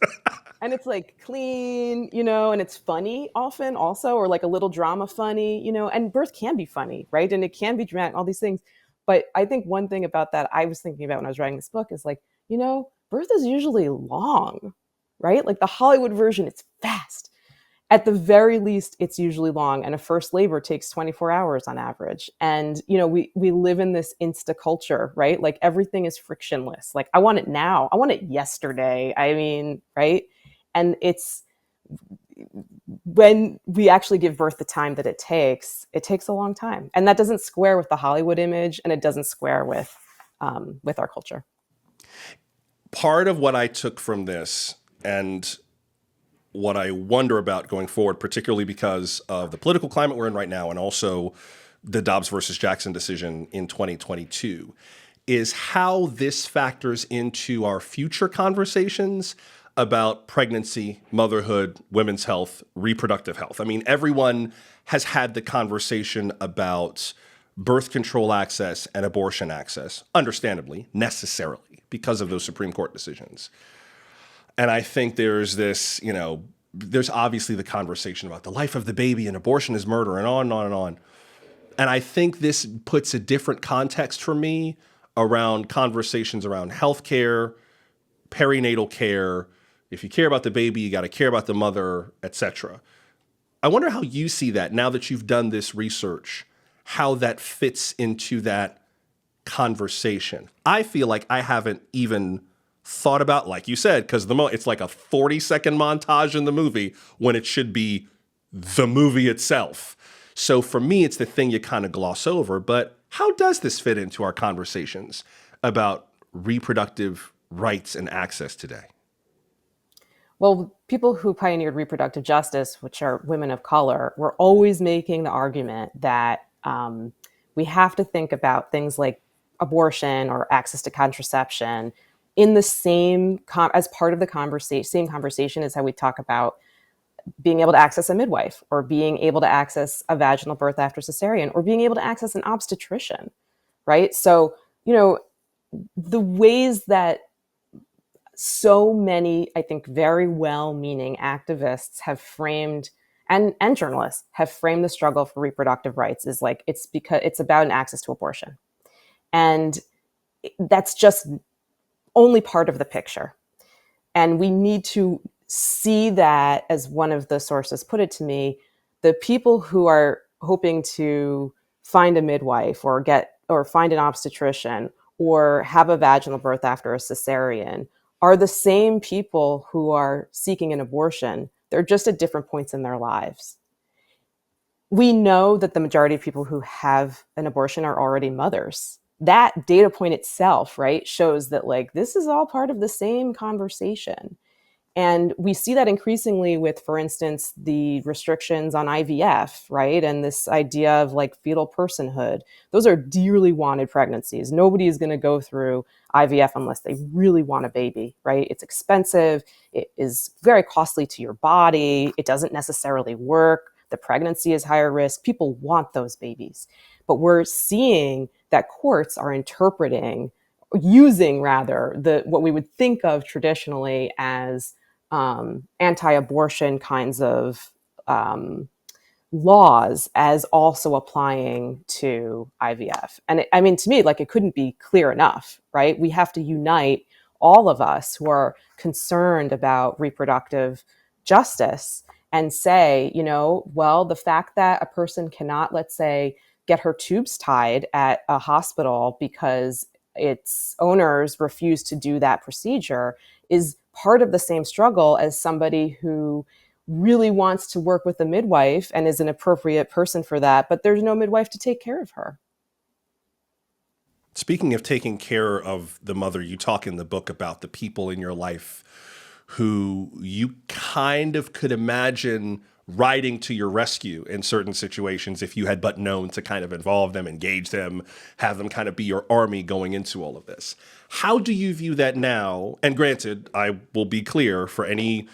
And it's like clean, and it's funny often also, or like a little drama funny, and birth can be funny, right? And it can be dramatic, all these things. But I think one thing about that I was thinking about when I was writing this book is like, birth is usually long, right? Like the Hollywood version, it's fast. At the very least, it's usually long, and a first labor takes 24 hours on average. And we live in this insta culture, right? Like everything is frictionless. Like I want it now, I want it yesterday. I mean, right? And it's when we actually give birth the time that it takes a long time, and that doesn't square with the Hollywood image, and it doesn't square with our culture. Part of what I took from this, and what I wonder about going forward, particularly because of the political climate we're in right now and also the Dobbs versus Jackson decision in 2022, is how this factors into our future conversations about pregnancy, motherhood, women's health, reproductive health. I mean, everyone has had the conversation about birth control access and abortion access, understandably, necessarily, because of those Supreme Court decisions. And I think there's this, there's obviously the conversation about the life of the baby and abortion is murder and on and on and on. And I think this puts a different context for me around conversations around healthcare, perinatal care. If you care about the baby, you got to care about the mother, etc. I wonder how you see that now that you've done this research, how that fits into that conversation. I feel like I haven't even thought about, like you said, because it's like a 40-second montage in the movie when it should be the movie itself. So for me, it's the thing you kind of gloss over. But how does this fit into our conversations about reproductive rights and access today? Well, people who pioneered reproductive justice, which are women of color, were always making the argument that we have to think about things like abortion or access to contraception in the as part of the same conversation as how we talk about being able to access a midwife or being able to access a vaginal birth after cesarean or being able to access an obstetrician, right? So, the ways that so many, I think, very well-meaning activists have framed and journalists have framed the struggle for reproductive rights is like it's because it's about an access to abortion. And that's just only part of the picture. And we need to see that, as one of the sources put it to me, the people who are hoping to find a midwife or find an obstetrician or have a vaginal birth after a cesarean are the same people who are seeking an abortion. They're just at different points in their lives. We know that the majority of people who have an abortion are already mothers. That data point itself, right, shows that like this is all part of the same conversation. And we see that increasingly with, for instance, the restrictions on IVF, right? And this idea of like fetal personhood. Those are dearly wanted pregnancies. Nobody is going to go through IVF unless they really want a baby, right? It's expensive. It is very costly to your body. It doesn't necessarily work. The pregnancy is higher risk. People want those babies. But we're seeing that courts are using rather what we would think of traditionally as anti-abortion kinds of laws as also applying to IVF. And I mean, to me, like it couldn't be clear enough, right? We have to unite all of us who are concerned about reproductive justice and say, well, the fact that a person cannot, let's say, get her tubes tied at a hospital because its owners refuse to do that procedure is part of the same struggle as somebody who really wants to work with a midwife and is an appropriate person for that, but there's no midwife to take care of her. Speaking of taking care of the mother, you talk in the book about the people in your life who you kind of could imagine riding to your rescue in certain situations if you had but known to kind of involve them, engage them, have them kind of be your army going into all of this. How do you view that now? And granted, I will be clear for any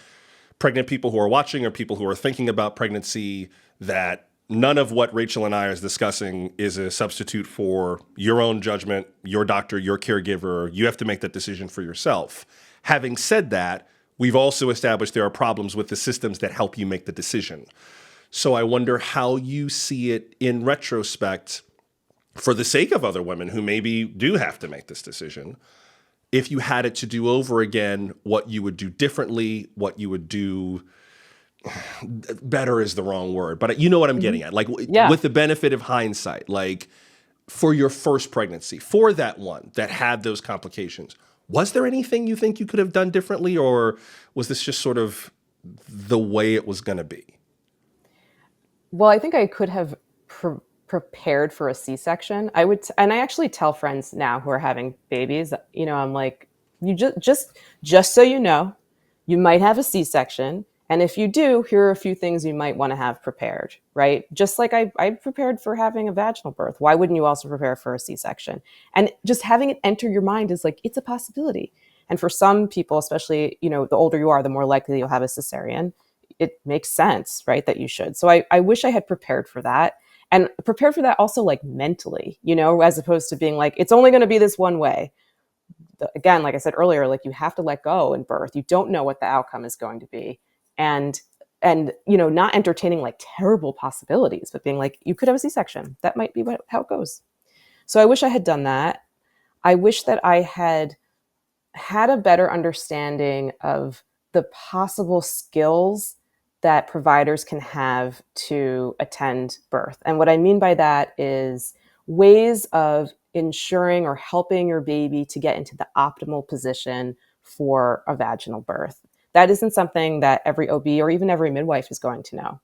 pregnant people who are watching or people who are thinking about pregnancy that none of what Rachel and I are discussing is a substitute for your own judgment, your doctor, your caregiver. You have to make that decision for yourself. Having said that, we've also established there are problems with the systems that help you make the decision. So I wonder how you see it in retrospect for the sake of other women who maybe do have to make this decision. If you had it to do over again, what you would do differently, what you would do better is the wrong word, but you know what I'm getting at. Like Yeah. with the benefit of hindsight, like for your first pregnancy, for that one that had those complications, was there anything you think you could have done differently, or was this just sort of the way it was going to be? Well, I think I could have prepared for a C-section. I would, and I actually tell friends now who are having babies, I'm like, you just so you know, you might have a C-section. And if you do, here are a few things you might want to have prepared, right? Just like I prepared for having a vaginal birth. Why wouldn't you also prepare for a C-section? And just having it enter your mind is like, it's a possibility. And for some people, especially, the older you are, the more likely you'll have a cesarean. It makes sense, right, that you should. So I wish I had prepared for that, and prepared for that also like mentally, as opposed to being like, it's only going to be this one way. Again, like I said earlier, like you have to let go in birth. You don't know what the outcome is going to be. And not entertaining like terrible possibilities, but being like, you could have a C-section. That might be how it goes. So I wish I had done that. I wish that I had a better understanding of the possible skills that providers can have to attend birth. And what I mean by that is ways of ensuring or helping your baby to get into the optimal position for a vaginal birth. That isn't something that every OB or even every midwife is going to know.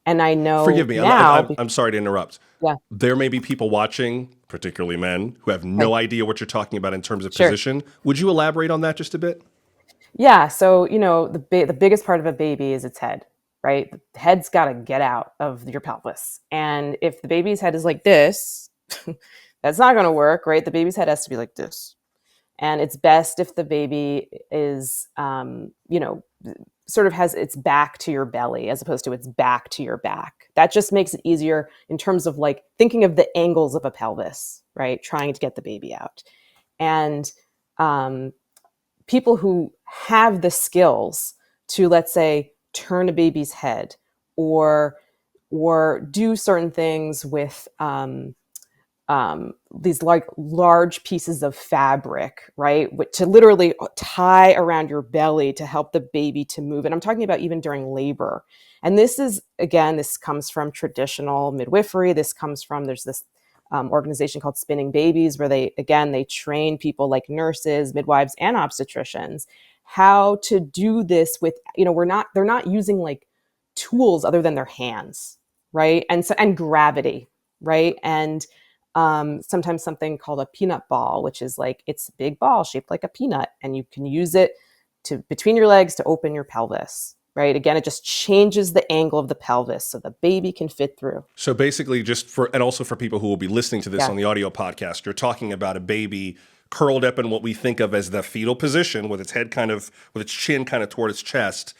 And I know Forgive me, now, I'm sorry to interrupt. yeah, There may be people watching, particularly men, who have okay, no idea what you're talking about in terms of sure. position. Would you elaborate on that just a bit? Yeah, so the biggest part of a baby is its head, right? The head's got to get out of your pelvis, and if the baby's head is like this, that's not going to work, right? The baby's head has to be like this, and it's best if the baby is, sort of has its back to your belly as opposed to its back to your back. That just makes it easier in terms of like thinking of the angles of a pelvis, right? Trying to get the baby out, and um, people who have the skills to, let's say, turn a baby's head or do certain things with these like large pieces of fabric, right, to literally tie around your belly to help the baby to move. And I'm talking about even during labor. And this is, again, this comes from traditional midwifery. There's this organization called Spinning Babies, where they train people like nurses, midwives, and obstetricians how to do this with, they're not using like tools other than their hands, right? And gravity, right? And sometimes something called a peanut ball, which is like, it's a big ball shaped like a peanut, and you can use it to between your legs to open your pelvis, right? Again, it just changes the angle of the pelvis so the baby can fit through. So basically, and also for people who will be listening to this Yeah. on the audio podcast, you're talking about a baby curled up in what we think of as the fetal position, with its head with its chin kind of toward its chest,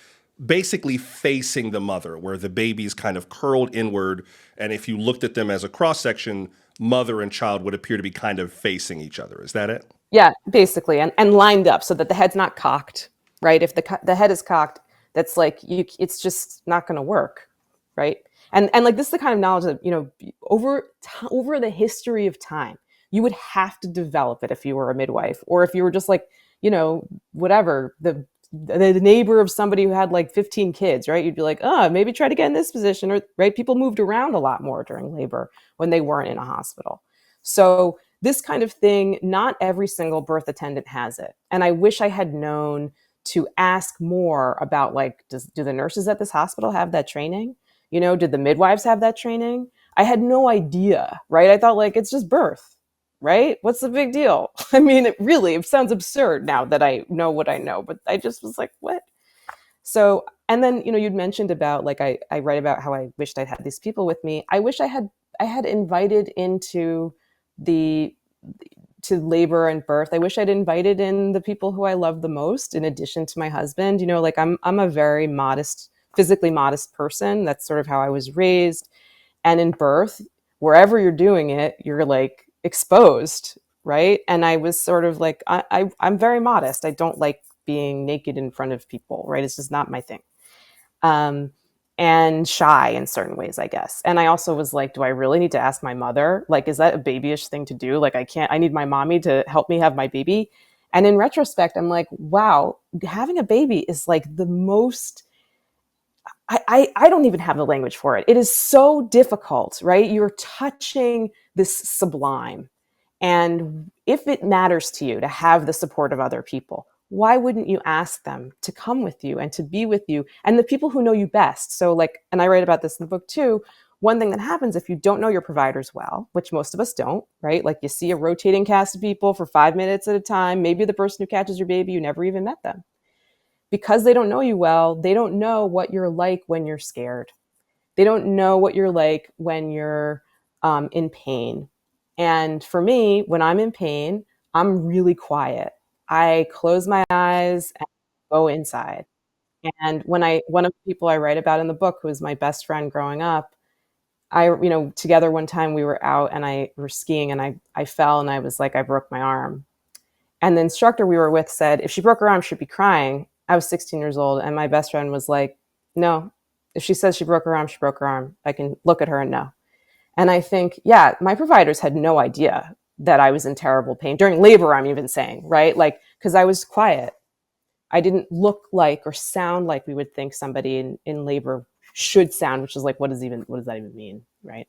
basically facing the mother, where the baby's kind of curled inward. And if you looked at them as a cross section, mother and child would appear to be kind of facing each other. Is that it? Yeah, basically, and lined up so that the head's not cocked, right? If the head is cocked, that's like it's just not going to work, right? And like this is the kind of knowledge that over the history of time, you would have to develop it if you were a midwife, or if you were just like whatever the neighbor of somebody who had like 15 kids, right? You'd be like, oh, maybe try to get in this position, or right? People moved around a lot more during labor when they weren't in a hospital, so this kind of thing, not every single birth attendant has it. And I wish I had known to ask more about like, do the nurses at this hospital have that training? Did the midwives have that training? I had no idea, right? I thought like, it's just birth. right? What's the big deal? I mean, it sounds absurd now that I know what I know, but I just was like, what? So, and then, you'd mentioned about like, I write about how I wished I'd had these people with me. I wish I had invited into the, to labor and birth. I wish I'd invited in the people who I love the most, in addition to my husband. Like I'm a very modest, physically modest person. That's sort of how I was raised. And in birth, wherever you're doing it, you're like exposed, right? And I was sort of like, I'm very modest. I don't like being naked in front of people, right? It's just not my thing. Um, and shy in certain ways, I guess. And I also was like, do I really need to ask my mother? Like, is that a babyish thing to do? Like, I need my mommy to help me have my baby. And in retrospect, I'm like, wow, having a baby is like the most, I don't even have the language for it. It is so difficult, right? You're touching this sublime. And if it matters to you to have the support of other people, why wouldn't you ask them to come with you and to be with you and the people who know you best? So, like, and I write about this in the book too. One thing that happens if you don't know your providers well, which most of us don't, right? Like you see a rotating cast of people for 5 minutes at a time. Maybe the person who catches your baby, you never even met them. Because they don't know you well, they don't know what you're like when you're scared. They don't know what you're like when you're in pain. And for me, when I'm in pain, I'm really quiet. I close my eyes and go inside. And one of the people I write about in the book, who was my best friend growing up, together one time we were out and I were skiing and I fell and I was like, I broke my arm. And the instructor we were with said, if she broke her arm, she'd be crying. I was 16 years old. And my best friend was like, no, if she says she broke her arm, she broke her arm. I can look at her and know. And I think, yeah, my providers had no idea that I was in terrible pain during labor. I'm even saying, right? Like, because I was quiet. I didn't look like or sound like we would think somebody in labor should sound, which is like, what does that even mean? Right.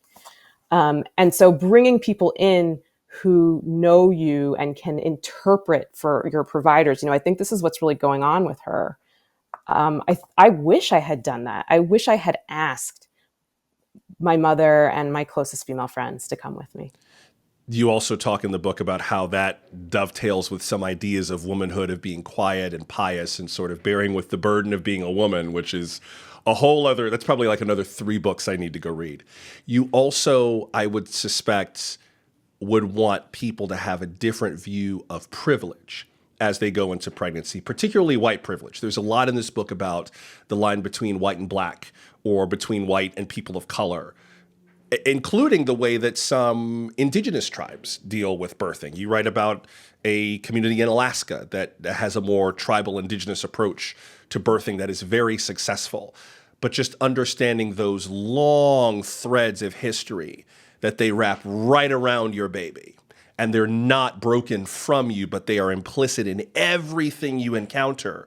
And so bringing people in who know you and can interpret for your providers, I think this is what's really going on with her. I wish I had done that. I wish I had asked my mother and my closest female friends to come with me. You also talk in the book about how that dovetails with some ideas of womanhood, of being quiet and pious and sort of bearing with the burden of being a woman, which is a whole other, that's probably like another 3 books I need to go read. You also, I would suspect, would want people to have a different view of privilege as they go into pregnancy, particularly white privilege. There's a lot in this book about the line between white and black, or between white and people of color, including the way that some indigenous tribes deal with birthing. You write about a community in Alaska that has a more tribal indigenous approach to birthing that is very successful. But just understanding those long threads of history that they wrap right around your baby. And they're not broken from you, but they are implicit in everything you encounter,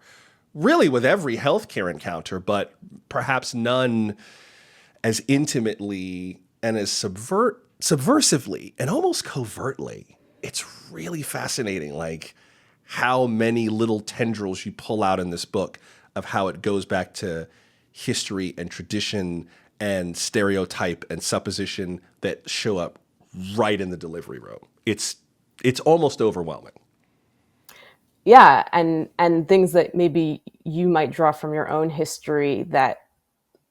really with every healthcare encounter, but perhaps none as intimately and as subversively and almost covertly. It's really fascinating, like how many little tendrils you pull out in this book of how it goes back to history and tradition and stereotype and supposition that show up right in the delivery room. It's almost overwhelming. Yeah, and things that maybe you might draw from your own history that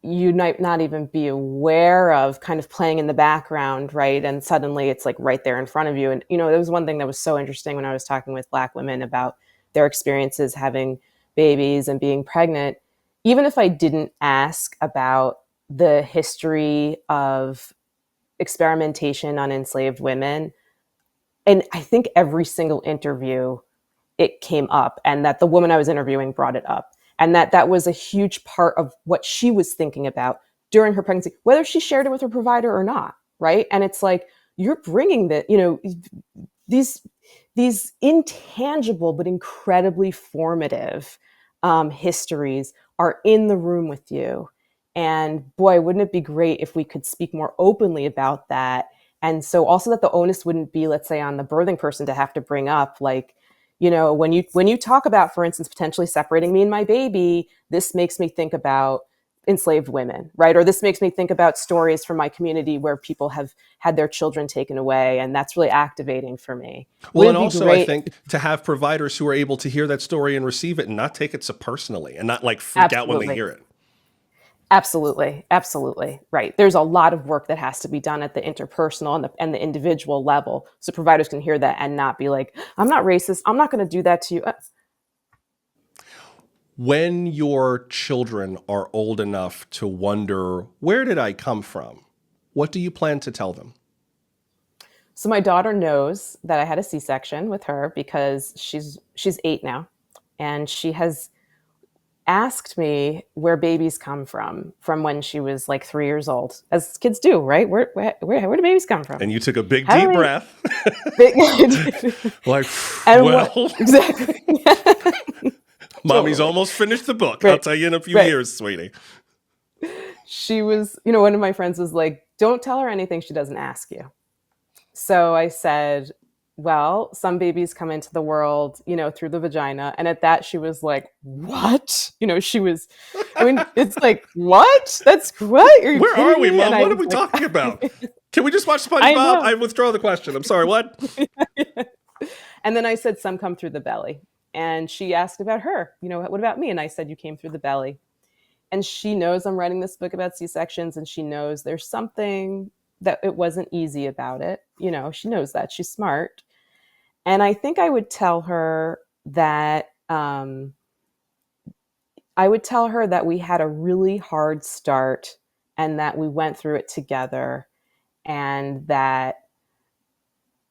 you might not even be aware of, kind of playing in the background, right? And suddenly it's like right there in front of you. And there was one thing that was so interesting when I was talking with Black women about their experiences having babies and being pregnant. Even if I didn't ask about the history of experimentation on enslaved women, and I think every single interview it came up, and that the woman I was interviewing brought it up, and that was a huge part of what she was thinking about during her pregnancy, whether she shared it with her provider or not, right? And it's like, you're bringing these these intangible but incredibly formative histories are in the room with you. And boy, wouldn't it be great if we could speak more openly about that? And so also that the onus wouldn't be, let's say, on the birthing person to have to bring up, like, when you talk about, for instance, potentially separating me and my baby, this makes me think about enslaved women, right? Or this makes me think about stories from my community where people have had their children taken away, and that's really activating for me. Well, and Wouldn't it be also I great? think to have providers who are able to hear that story and receive it and not take it so personally and not like freak out when they Absolutely. hear it. Absolutely. Absolutely. Right. There's a lot of work that has to be done at the interpersonal and the individual level. So providers can hear that and not be like, I'm not racist. I'm not going to do that to you. When your children are old enough to wonder, where did I come from? What do you plan to tell them? So my daughter knows that I had a C-section with her because she's 8 now, and she has asked me where babies come from when she was like 3 years old, as kids do, right? Where do babies come from? And you took a big How do deep we? breath. Big, Like, and what well, exactly? mommy's Totally. almost finished the book. I'll Right. tell you in a few Right. years, sweetie. She was, one of my friends was like, "Don't tell her anything she doesn't ask you." So I said, well, some babies come into the world, through the vagina. And at that, she was like, what? She was, it's like, what? That's what? Are you Where are kidding we, me? And Mom? I What are was we like, talking about? Can we just watch I SpongeBob? know. I withdraw the question. I'm sorry, what? And then I said, some come through the belly. And she asked about her, what about me? And I said, you came through the belly. And she knows I'm writing this book about C-sections, and she knows there's something that it wasn't easy about it. She knows that. She's smart. And I think I would tell her that we had a really hard start and that we went through it together, and that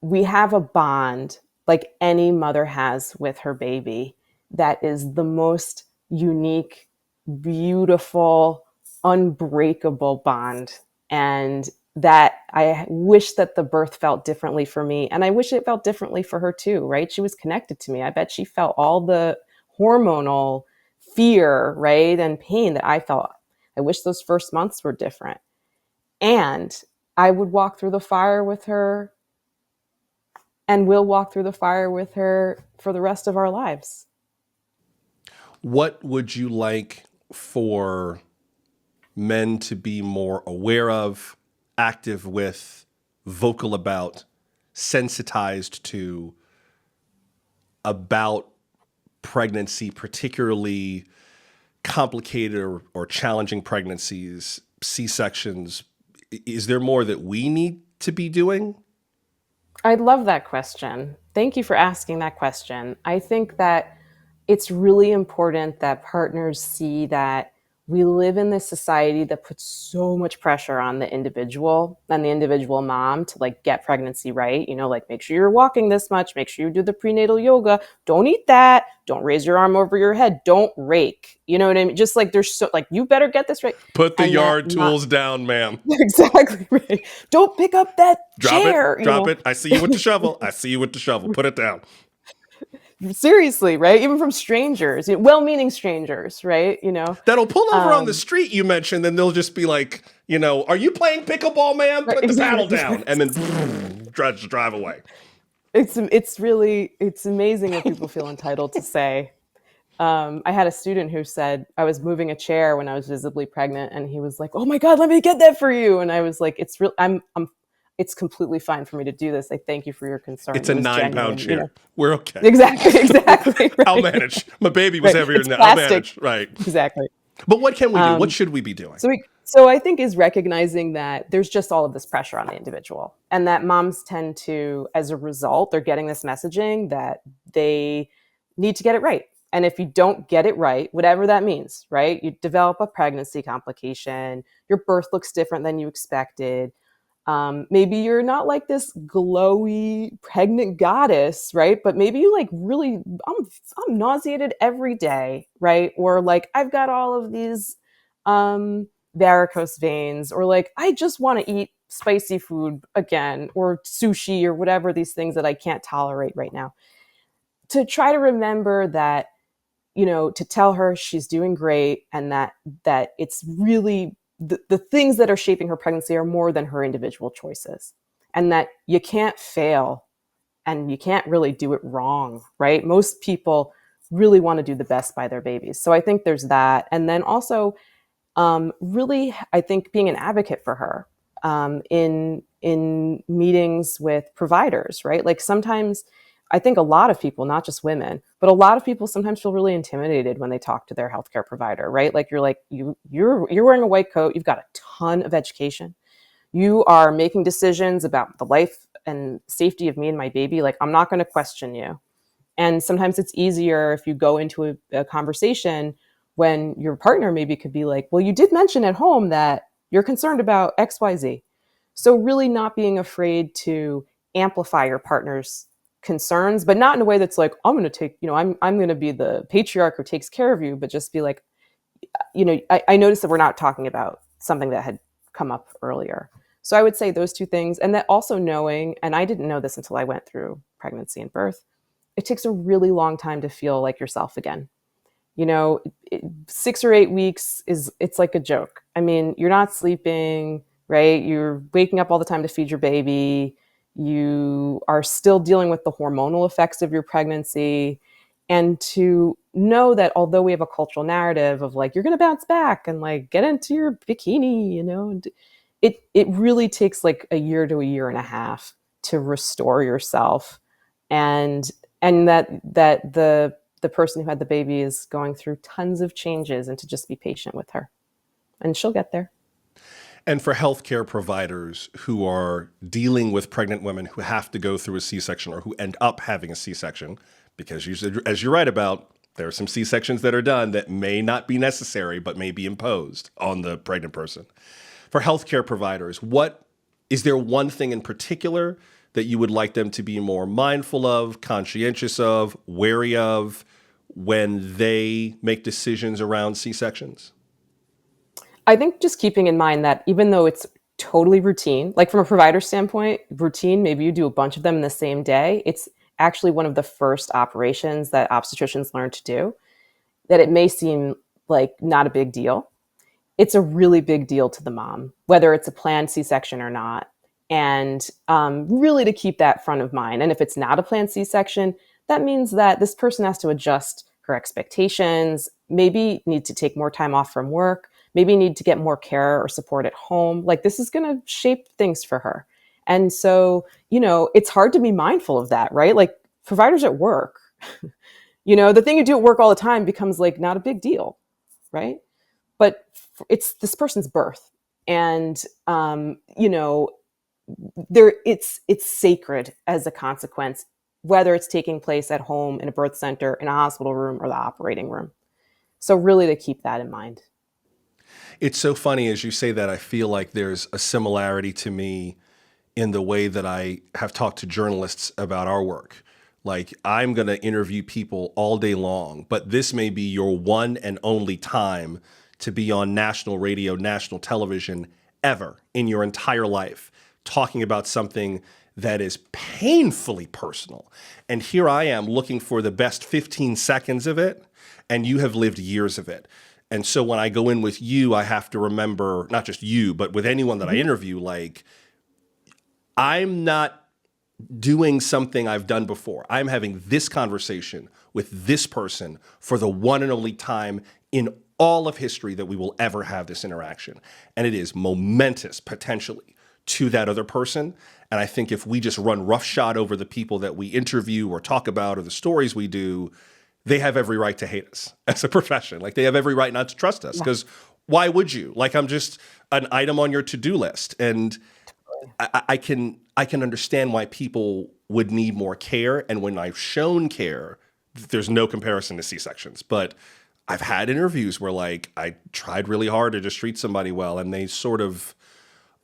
we have a bond like any mother has with her baby that is the most unique, beautiful, unbreakable bond. And that I wish that the birth felt differently for me. And I wish it felt differently for her too, right? She was connected to me. I bet she felt all the hormonal fear, right? And pain that I felt. I wish those first months were different. And I would walk through the fire with her, and we'll walk through the fire with her for the rest of our lives. What would you like for men to be more aware of, active with, vocal about, sensitized to about pregnancy, particularly complicated or challenging pregnancies, C-sections? Is there more that we need to be doing? I love that question. Thank you for asking that question. I think that it's really important that partners see that we live in this society that puts so much pressure on the individual and the individual mom to like get pregnancy right. Like make sure you're walking this much, make sure you do the prenatal yoga, don't eat that, don't raise your arm over your head, don't rake. You know what I mean? Just like there's so like you better get this right. Put the And that yard not tools down, ma'am. exactly right. Don't pick up that Drop it, chair, drop it. I see you with the shovel. I see you with the shovel. Put it down. seriously, right? Even from strangers, well-meaning strangers, right? That'll pull over on the Um, street you mentioned, then they'll just be like, are you playing pickleball, man? right, Put the paddle exactly. down. And then drive away. It's amazing what people feel entitled to say. I had a student who said I was moving a chair when I was visibly pregnant, and he was like, "Oh my God, let me get that for you." And I was like, "It's real. It's completely fine for me to do this. I thank you for your concern. It's It a was 9-pound genuine." chair. We're okay. Exactly, exactly, I'll right, manage. My baby was right. heavier It's than that. I'll plastic, manage. Right. exactly. But what can we do? What Um, should we be doing? so I think is recognizing that there's just all of this pressure on the individual, and that moms tend to, as a result, they're getting this messaging that they need to get it right. And if you don't get it right, whatever that means, right? You develop a pregnancy complication, your birth looks different than you expected. Maybe you're not like this glowy pregnant goddess, right? But maybe you like really, I'm nauseated every day, right? Or like I've got all of these varicose veins, or like I just want to eat spicy food again, or sushi, or whatever these things that I can't tolerate right now. To try to remember that, to tell her she's doing great, and that it's really the things that are shaping her pregnancy are more than her individual choices, and that you can't fail and you can't really do it wrong, right? Most people really want to do the best by their babies. So I think there's that. And then also really, I think being an advocate for her in meetings with providers, right? Like sometimes I think a lot of people, not just women, but a lot of people sometimes feel really intimidated when they talk to their healthcare provider, right? Like you're wearing a white coat, you've got a ton of education, you are making decisions about the life and safety of me and my baby. Like I'm not going to question you. And sometimes it's easier if you go into a conversation when your partner maybe could be like, well, you did mention at home that you're concerned about XYZ. So, really not being afraid to amplify your partner's concerns, but not in a way that's like, I'm going to take, I'm going to be the patriarch who takes care of you, but just be like, I noticed that we're not talking about something that had come up earlier. So, I would say those two things. And that also knowing, and I didn't know this until I went through pregnancy and birth, it takes a really long time to feel like yourself again. 6 or 8 weeks it's like a joke. I mean, you're not sleeping, right? You're waking up all the time to feed your baby. You are still dealing with the hormonal effects of your pregnancy. And to know that although we have a cultural narrative of like, you're going to bounce back and like get into your bikini, and it really takes like a year to a year and a half to restore yourself. And that the person who had the baby is going through tons of changes, and to just be patient with her, and she'll get there. And for healthcare providers who are dealing with pregnant women who have to go through a C-section or who end up having a C-section, because as you write about, there are some C-sections that are done that may not be necessary but may be imposed on the pregnant person. For healthcare providers, what is there one thing in particular that you would like them to be more mindful of, conscientious of, wary of when they make decisions around C-sections? I think just keeping in mind that even though it's totally routine, like from a provider standpoint, routine, maybe you do a bunch of them in the same day, it's actually one of the first operations that obstetricians learn to do, that it may seem like not a big deal. It's a really big deal to the mom, whether it's a planned C-section or not. And really to keep that front of mind. And if it's not a planned C-section, that means that this person has to adjust her expectations, maybe need to take more time off from work, maybe need to get more care or support at home. Like this is going to shape things for her. And so, it's hard to be mindful of that, right? Like providers at work, the thing you do at work all the time becomes like not a big deal, right? But it's this person's birth. And, it's sacred as a consequence, whether it's taking place at home, in a birth center, in a hospital room, or the operating room. So really to keep that in mind. It's so funny as you say that. I feel like there's a similarity to me in the way that I have talked to journalists about our work. Like I'm going to interview people all day long, but this may be your one and only time to be on national radio, national television ever in your entire life, talking about something that is painfully personal. And here I am looking for the best 15 seconds of it, and you have lived years of it. And so when I go in with you, I have to remember, not just you, but with anyone that I interview, like, I'm not doing something I've done before. I'm having this conversation with this person for the one and only time in all of history that we will ever have this interaction. And it is momentous, potentially, to that other person. And I think if we just run roughshod over the people that we interview or talk about or the stories we do, they have every right to hate us as a profession. Like they have every right not to trust us, because why would you? Like I'm just an item on your to-do list. And I can understand why people would need more care. And when I've shown care, there's no comparison to C-sections. But I've had interviews where like I tried really hard to just treat somebody well, and they sort of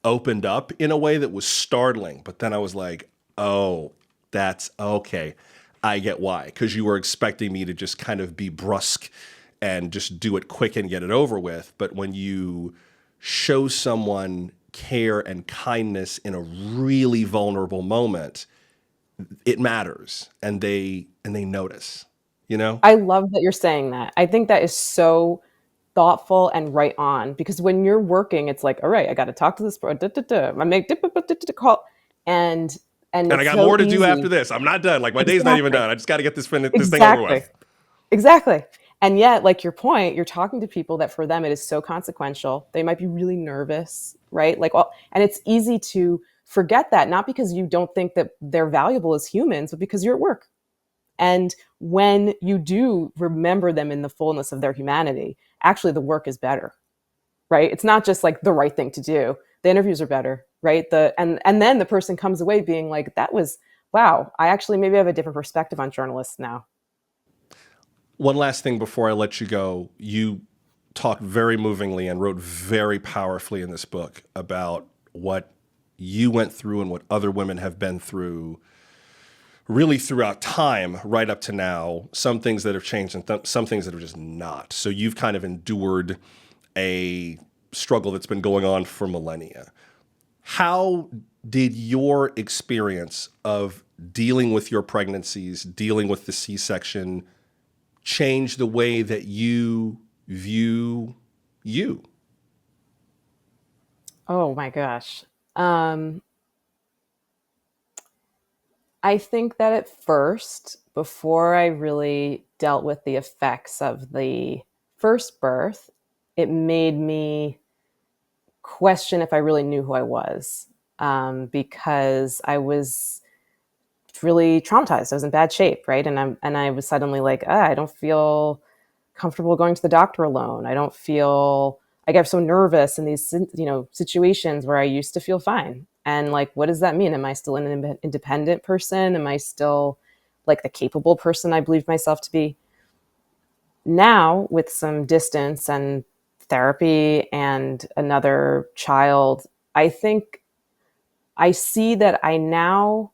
opened up in a way that was startling. But then I was like, oh, that's okay. I get why, because you were expecting me to just kind of be brusque and just do it quick and get it over with. But when you show someone care and kindness in a really vulnerable moment, it matters, and they notice, I love that you're saying that. I think that is so thoughtful and right on, because when you're working, it's like, all right, I got to talk to this person. I make call, and And I it's got so more to do after easy. this. I'm not done. Like my day's not even Exactly. done. I just got to get this thing over Exactly. with. Exactly. And yet, like your point, you're talking to people that for them it is so consequential. They might be really nervous, right? And it's easy to forget that, not because you don't think that they're valuable as humans, but because you're at work. And when you do remember them in the fullness of their humanity, actually the work is better, right? It's not just like the right thing to do. The interviews are better, right? And then the person comes away being like, that was wow. I actually maybe have a different perspective on journalists now. One last thing before I let you go. You talked very movingly and wrote very powerfully in this book about what you went through and what other women have been through really throughout time right up to now. Some things that have changed and some things that are just not. So you've kind of endured a struggle that's been going on for millennia. How did your experience of dealing with your pregnancies, dealing with the C-section, change the way that you view you? Oh my gosh. Um, I think that at first, before I really dealt with the effects of the first birth, it made me question if I really knew who I was, because I was really traumatized. I was in bad shape, right? And I was suddenly like, I don't feel comfortable going to the doctor alone. I don't feel I get so nervous in these situations where I used to feel fine. And like, what does that mean? Am I still an independent person? Am I still like the capable person I believe myself to be? Now, with some distance and therapy and another child, I think I see that I now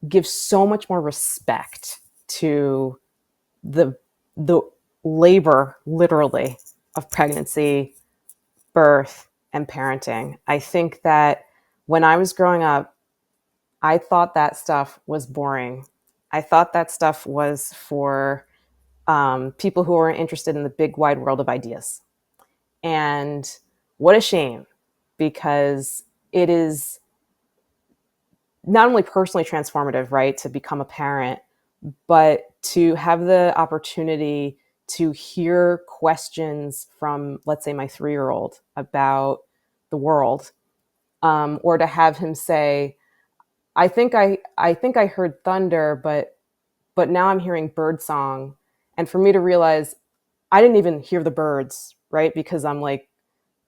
give so much more respect to the the labor, literally, of pregnancy, birth, and parenting. I think that when I was growing up, I thought that stuff was boring. I thought that stuff was for people who are interested in the big wide world of ideas. And what a shame, because it is not only personally transformative, right, to become a parent, but to have the opportunity to hear questions from, let's say, my 3-year old about the world, or to have him say, I think I heard thunder, but now I'm hearing bird song," and for me to realize I didn't even hear the birds, right, because I'm like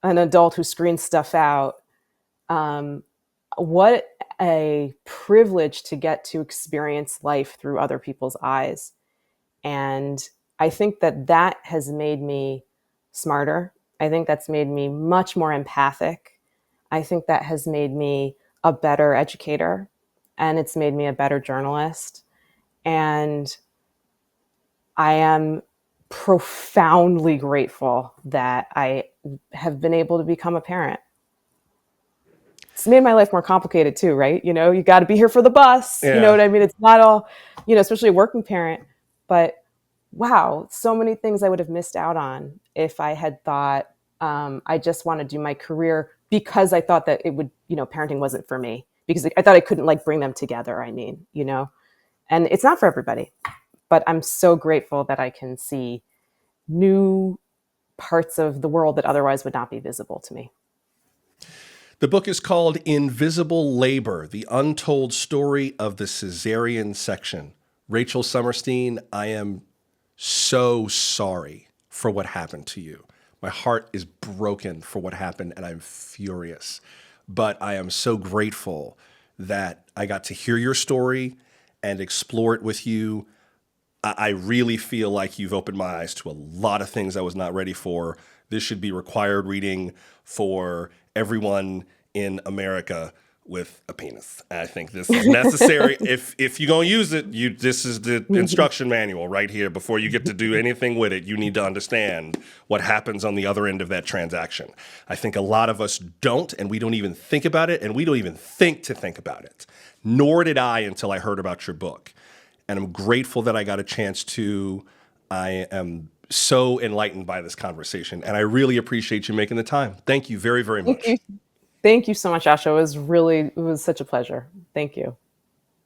an adult who screens stuff out. Um, what a privilege to get to experience life through other people's eyes. And I think that that has made me smarter. I think that's made me much more empathic. I think that has made me a better educator, and it's made me a better journalist. And I am profoundly grateful that I have been able to become a parent. It's made my life more complicated too, right? You got to be here for the bus. You know Yeah. what I mean? It's not all, especially a working parent. But wow, so many things I would have missed out on if I had thought I just want to do my career because I thought that it would, parenting wasn't for me because I thought I couldn't like bring them together. And it's not for everybody. But I'm so grateful that I can see new parts of the world that otherwise would not be visible to me. The book is called Invisible Labor: The Untold Story of the Caesarean Section. Rachel Somerstein, I am so sorry for what happened to you. My heart is broken for what happened, and I'm furious. But I am so grateful that I got to hear your story and explore it with you. I really feel like you've opened my eyes to a lot of things I was not ready for. This should be required reading for everyone in America with a penis. I think this is necessary. If you're gonna use it, this is the instruction manual right here. Before you get to do anything with it, you need to understand what happens on the other end of that transaction. I think a lot of us don't, and we don't even think about it, and we don't even think to think about it. Nor did I until I heard about your book. And I'm grateful that I got a chance to. I am so enlightened by this conversation, and I really appreciate you making the time. Thank you very, very Thank much. you. Thank you so much, Asha. It was such a pleasure. Thank you.